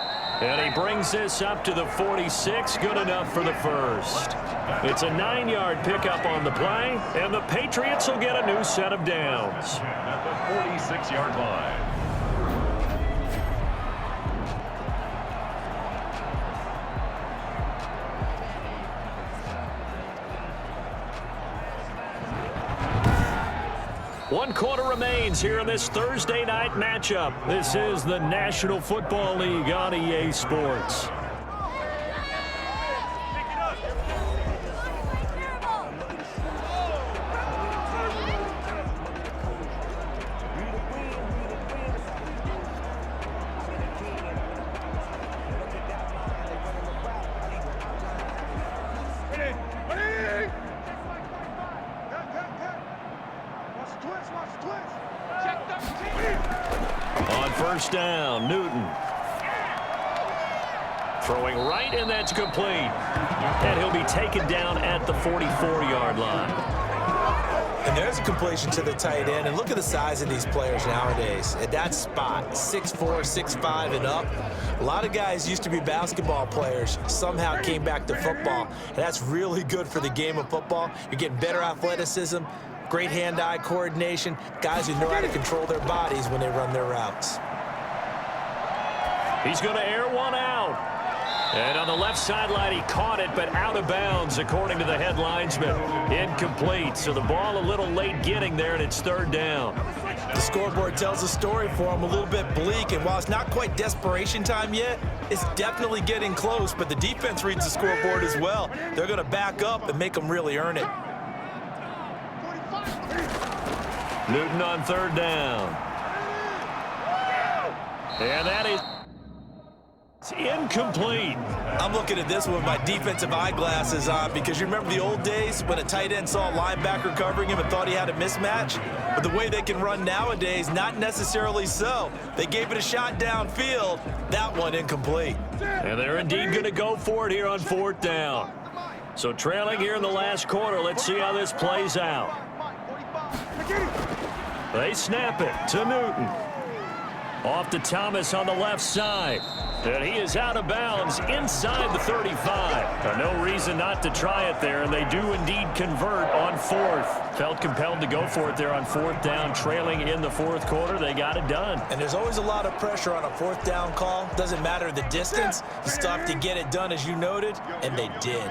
And he brings this up to the 46, good enough for the first. It's a 9-yard pickup on the play, and the Patriots will get a new set of downs. At the 46-yard line. One quarter remains here in this Thursday night matchup. This is the National Football League on EA Sports. On first down, Newton. Throwing right, and that's complete. And he'll be taken down at the 44-yard line. And there's a completion to the tight end. And look at the size of these players nowadays. At that spot, 6'4", 6'5", and up. A lot of guys used to be basketball players, somehow came back to football. And that's really good for the game of football. You're getting better athleticism, great hand-eye coordination, guys who know how to control their bodies when they run their routes. He's going to air one out. And on the left sideline, he caught it, but out of bounds, according to the head linesman. Incomplete, so the ball a little late getting there, and it's 3rd down. The scoreboard tells a story for him, a little bit bleak, and while it's not quite desperation time yet, it's definitely getting close, but the defense reads the scoreboard as well. They're going to back up and make them really earn it. Newton on 3rd down. And that is It's incomplete. I'm looking at this one with my defensive eyeglasses on because you remember the old days when a tight end saw a linebacker covering him and thought he had a mismatch? But the way they can run nowadays, not necessarily so. They gave it a shot downfield. That one incomplete. And they're indeed going to go for it here on 4th down. So trailing here in the last quarter. Let's see how this plays out. They snap it to Newton. Off to Thomas on the left side. And he is out of bounds inside the 35. No reason not to try it there, and they do indeed convert on 4th. Felt compelled to go for it there on 4th down, trailing in the 4th quarter. They got it done. And there's always a lot of pressure on a 4th down call. Doesn't matter the distance. You still have to get it done, as you noted, and they did.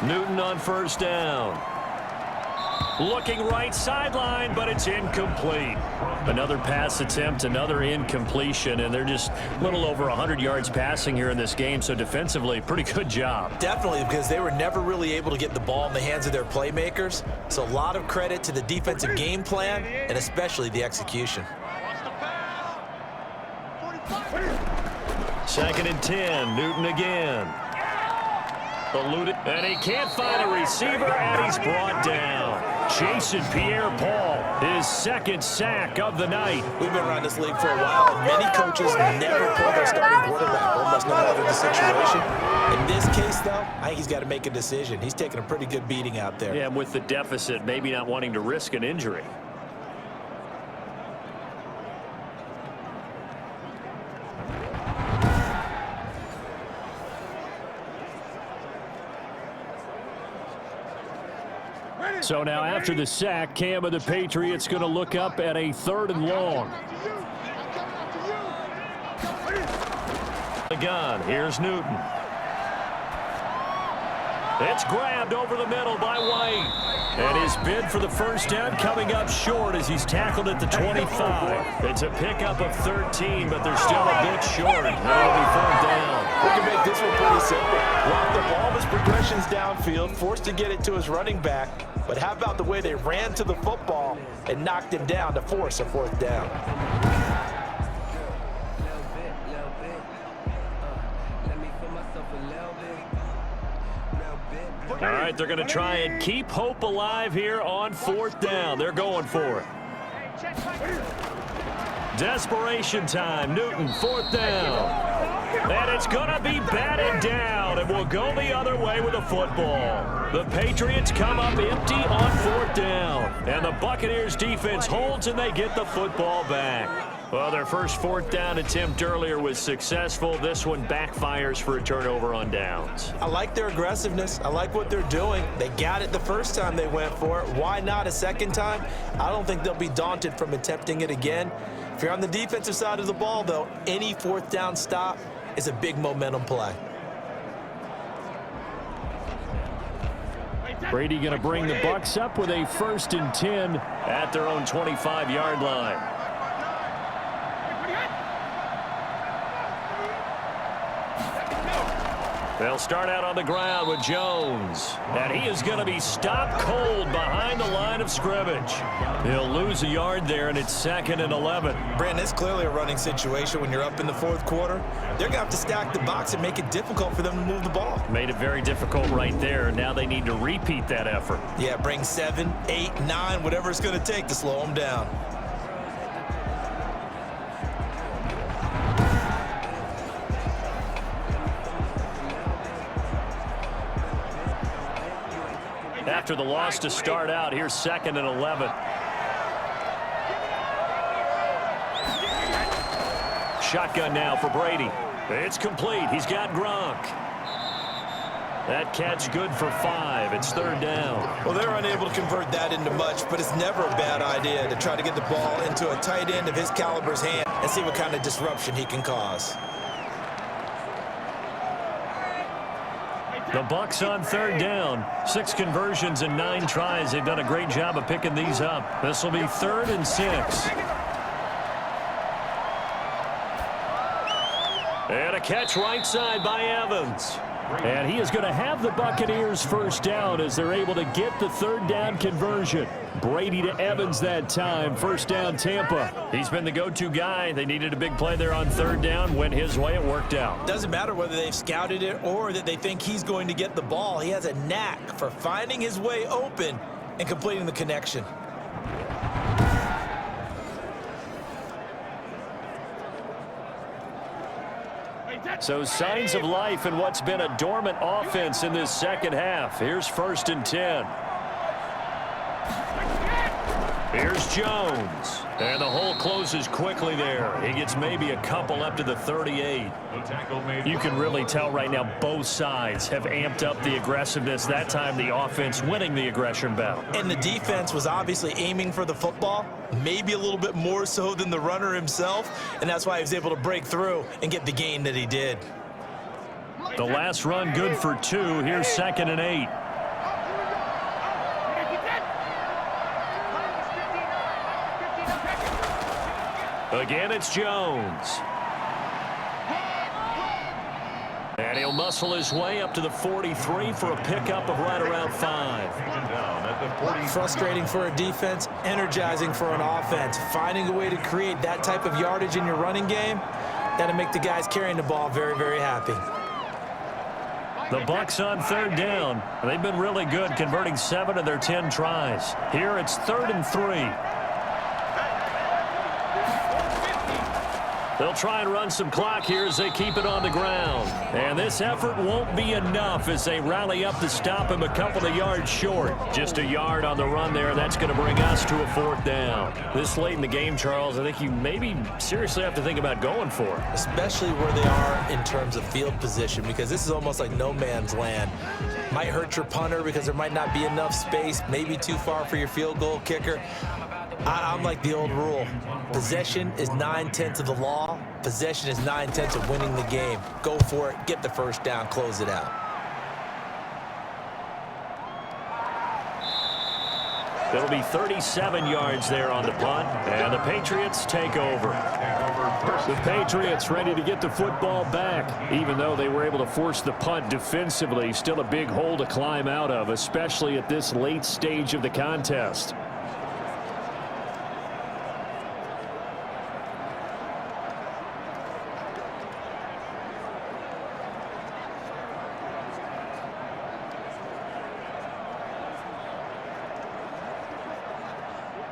Newton on 1st down. Looking right sideline, but it's incomplete. Another pass attempt, another incompletion, and they're just a little over 100 yards passing here in this game, so defensively, pretty good job. Definitely, because they were never really able to get the ball in the hands of their playmakers. So a lot of credit to the defensive game plan and especially the execution. 2nd and 10, Newton again. Eluded, and he can't find a receiver, and he's brought down. Chasing Pierre-Paul, his 2nd sack of the night. We've been around this league for a while, and many coaches never pull their starting quarterback, almost no matter the situation. In this case, though, I think he's got to make a decision. He's taking a pretty good beating out there. Yeah, and with the deficit, maybe not wanting to risk an injury. So now after the sack, Cam of the Patriots going to look up at a 3rd and long. The gun. Here's Newton. It's grabbed over the middle by White. And his bid for the 1st down coming up short as he's tackled at the 25. It's a pickup of 13, but they're still a bit short. And it'll be 4th down. We can make this one pretty simple. Blocked up all of his progressions downfield, forced to get it to his running back. But how about the way they ran to the football and knocked him down to force a 4th down? All right, they're going to try and keep hope alive here on 4th down. They're going for it. Desperation time. Newton, 4th down. And it's going to be batted down, and we'll go the other way with the football. The Patriots come up empty on 4th down, and the Buccaneers defense holds, and they get the football back. Well, their first 4th down attempt earlier was successful. This one backfires for a turnover on downs. I like their aggressiveness. I like what they're doing. They got it the first time they went for it. Why not a second time? I don't think they'll be daunted from attempting it again. If you're on the defensive side of the ball, though, any 4th down stop is a big momentum play. Brady going to bring the Bucs up with a 1st and 10 at their own 25-yard line. They'll start out on the ground with Jones. And he is going to be stopped cold behind the line of scrimmage. He'll lose a yard there, and it's 2nd and 11. Brandon, it's clearly a running situation when you're up in the 4th quarter. They're going to have to stack the box and make it difficult for them to move the ball. Made it very difficult right there. Now they need to repeat that effort. Yeah, bring 7, 8, 9, whatever it's going to take to slow them down. After the loss to start out, here's 2nd and 11. Shotgun now for Brady. It's complete. He's got Gronk. That catch good for 5. It's 3rd down. Well, they're unable to convert that into much, but it's never a bad idea to try to get the ball into a tight end of his caliber's hand and see what kind of disruption he can cause. The Bucs on 3rd down. 6 conversions and 9 tries. They've done a great job of picking these up. This will be 3rd and 6. And a catch right side by Evans. And he is going to have the Buccaneers first down as they're able to get the third down conversion. Brady to Evans that time. First down, Tampa. He's been the go-to guy. They needed a big play there on third down. Went his way. It worked out. Doesn't matter whether they've scouted it or that they think he's going to get the ball. He has a knack for finding his way open and completing the connection. So signs of life in what's been a dormant offense in this second half. Here's 1st and 10. Here's Jones. And the hole closes quickly there. He gets maybe a couple up to the 38. You can really tell right now both sides have amped up the aggressiveness. That time the offense winning the aggression battle. And the defense was obviously aiming for the football, maybe a little bit more so than the runner himself, and that's why he was able to break through and get the gain that he did. The last run good for 2. Here's 2nd and 8. Again, it's Jones. And he'll muscle his way up to the 43 for a pickup of right around 5. Frustrating for a defense, energizing for an offense. Finding a way to create that type of yardage in your running game, that'll make the guys carrying the ball very, very happy. The Bucs on third down. They've been really good, converting 7 of their 10 tries. Here it's 3rd and 3. They'll try and run some clock here as they keep it on the ground. And this effort won't be enough as they rally up to stop him a couple of yards short. Just a yard on the run there. That's going to bring us to a 4th down. This late in the game, Charles, I think you maybe seriously have to think about going for it. Especially where they are in terms of field position, because this is almost like no man's land. Might hurt your punter because there might not be enough space, maybe too far for your field goal kicker. I'm like the old rule. Possession is 9/10 of the law. Possession is 9/10 of winning the game. Go for it. Get the first down. Close it out. It'll be 37 yards there on the punt, and the Patriots take over. The Patriots ready to get the football back. Even though they were able to force the punt defensively, still a big hole to climb out of, especially at this late stage of the contest.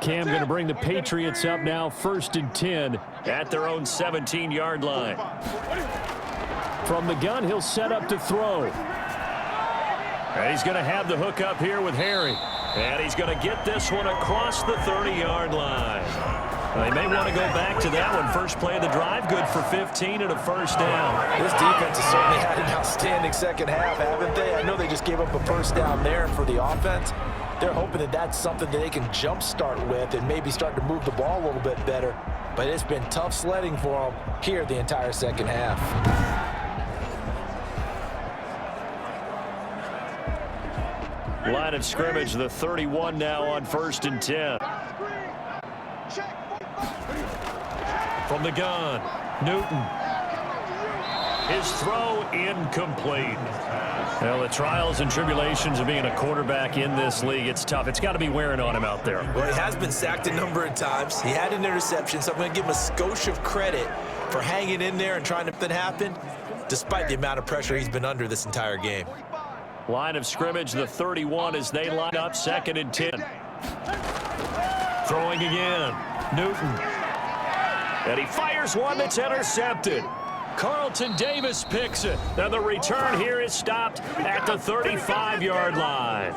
Cam going to bring the Patriots up now, 1st and 10 at their own 17-yard line. From the gun, he'll set up to throw. And he's going to have the hook up here with Harry. And he's going to get this one across the 30-yard line. They may want to go back to that one. First play of the drive, good for 15 and a first down. This defense has certainly had an outstanding second half, haven't they? I know they just gave up a first down there for the offense. They're hoping that that's something that they can jumpstart with and maybe start to move the ball a little bit better. But it's been tough sledding for them here the entire second half. Line of scrimmage, the 31 now on 1st and 10. From the gun, Newton. His throw incomplete. Well, the trials and tribulations of being a quarterback in this league, it's tough. It's got to be wearing on him out there. Well, he has been sacked a number of times. He had an interception, so I'm going to give him a skosh of credit for hanging in there and trying to make that happen, despite the amount of pressure he's been under this entire game. Line of scrimmage, the 31 as they line up, 2nd and 10. Throwing again, Newton. And he fires one that's intercepted. Carlton Davis picks it. Now the return here is stopped at the 35-yard line.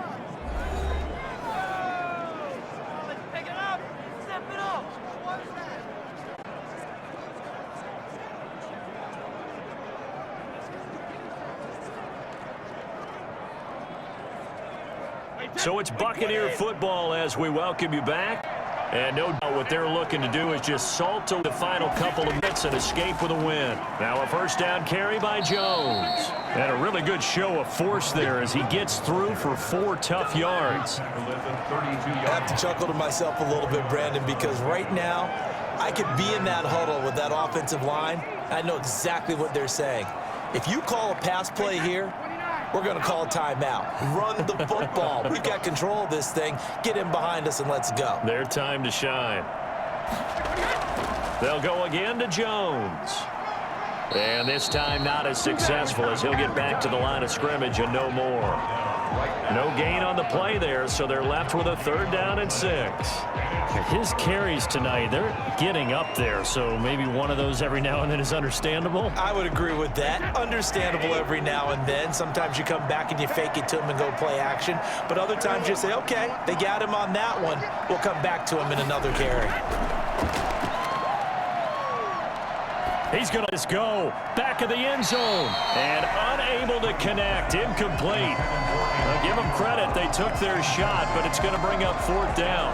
So it's Buccaneer football as we welcome you back. And no doubt what they're looking to do is just salt to the final couple of minutes and escape with a win. Now a first down carry by Jones. And a really good show of force there as he gets through for 4 tough yards. I have to chuckle to myself a little bit, Brandon, because right now I could be in that huddle with that offensive line. I know exactly what they're saying. If you call a pass play here, we're going to call a timeout. Run the football. We've got control of this thing. Get him behind us and let's go. Their time to shine. They'll go again to Jones. And this time not as successful as he'll get back to the line of scrimmage and no more. No gain on the play there, so they're left with a 3rd down and 6. His carries tonight, they're getting up there, so maybe one of those every now and then is understandable. I would agree with that. Understandable every now and then. Sometimes you come back and you fake it to him and go play action. But other times you say, okay, they got him on that one. We'll come back to him in another carry. He's going to go back of the end zone and unable to connect. Incomplete. I'll give them credit. They took their shot, but it's going to bring up 4th down.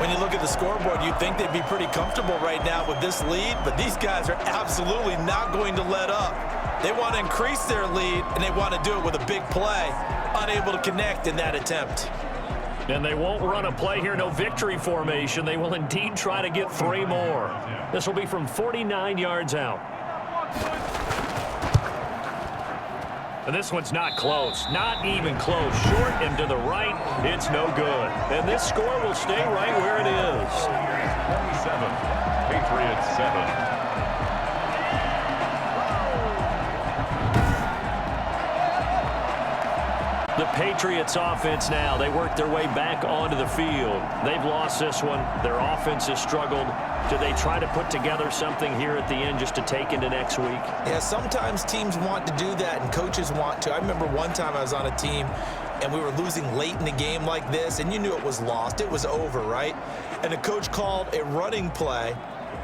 When you look at the scoreboard, you'd think they'd be pretty comfortable right now with this lead, but these guys are absolutely not going to let up. They want to increase their lead, and they want to do it with a big play. Unable to connect in that attempt. And they won't run a play here, no victory formation. They will indeed try to get 3 more. This will be from 49 yards out. And this one's not close, not even close. Short and to the right, it's no good. And this score will stay right where it is. 27, Patriots 7. The Patriots offense now, they work their way back onto the field. They've lost this one. Their offense has struggled. Do they try to put together something here at the end just to take into next week? Yeah, sometimes teams want to do that and coaches want to. I remember one time I was on a team and we were losing late in the game like this, and you knew it was lost. It was over, right? And the coach called a running play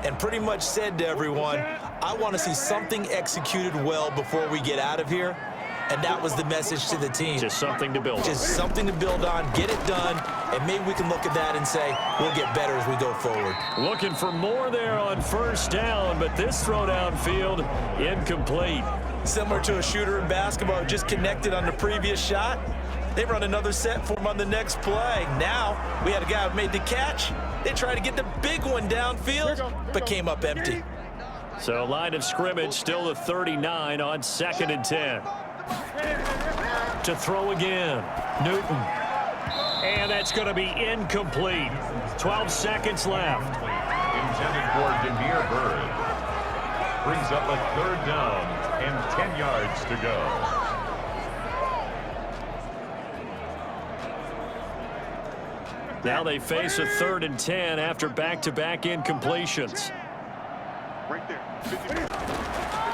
and pretty much said to everyone, I want to see something executed well before we get out of here. And that was the message to the team. Just something to build on. Just something to build on, get it done, and maybe we can look at that and say, we'll get better as we go forward. Looking for more there on 1st down, but this throw downfield, incomplete. Similar to a shooter in basketball, just connected on the previous shot. They run another set for him on the next play. Now, we had a guy who made the catch. They tried to get the big one downfield, but came up empty. So line of scrimmage still the 39 on 2nd and 10. To throw again, Newton. And that's going to be incomplete. 12 seconds left. Intended for Demir Bird. Brings up a 3rd down and 10 yards to go. Now they face a 3rd and 10 after back-to-back incompletions. Right there.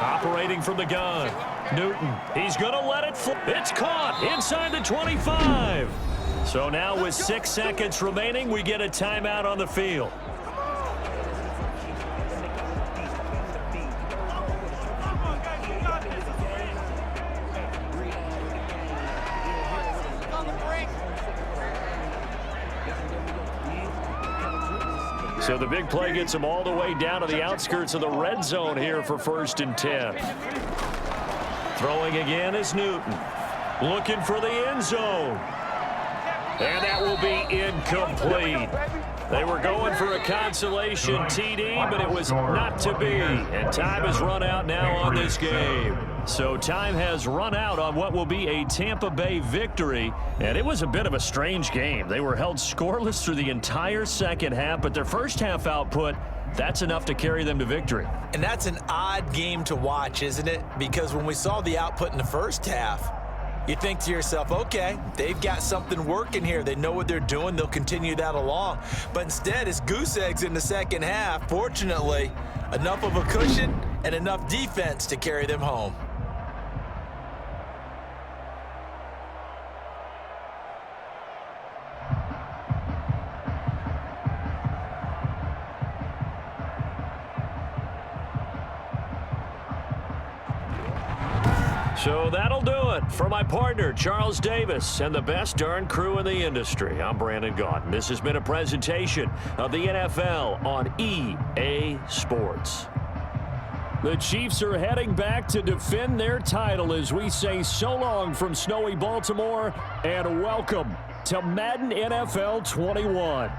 Operating from the gun. Newton, he's going to let it fly. It's caught inside the 25. So now with 6 seconds remaining, we get a timeout on the field. So the big play gets them all the way down to the outskirts of the red zone here for 1st and 10. Throwing again is Newton. Looking for the end zone. And that will be incomplete. They were going for a consolation TD, but it was not to be. And time has run out now on this game. So time has run out on what will be a Tampa Bay victory. And it was a bit of a strange game. They were held scoreless through the entire 2nd half, but their 1st half output, that's enough to carry them to victory. And that's an odd game to watch, isn't it? Because when we saw the output in the 1st half, you think to yourself, okay, they've got something working here. They know what they're doing. They'll continue that along. But instead, it's goose eggs in the 2nd half. Fortunately, enough of a cushion and enough defense to carry them home. So that'll do it for my partner, Charles Davis, and the best darn crew in the industry. I'm Brandon Gaudin. This has been a presentation of the NFL on EA Sports. The Chiefs are heading back to defend their title as we say so long from snowy Baltimore and welcome to Madden NFL 21.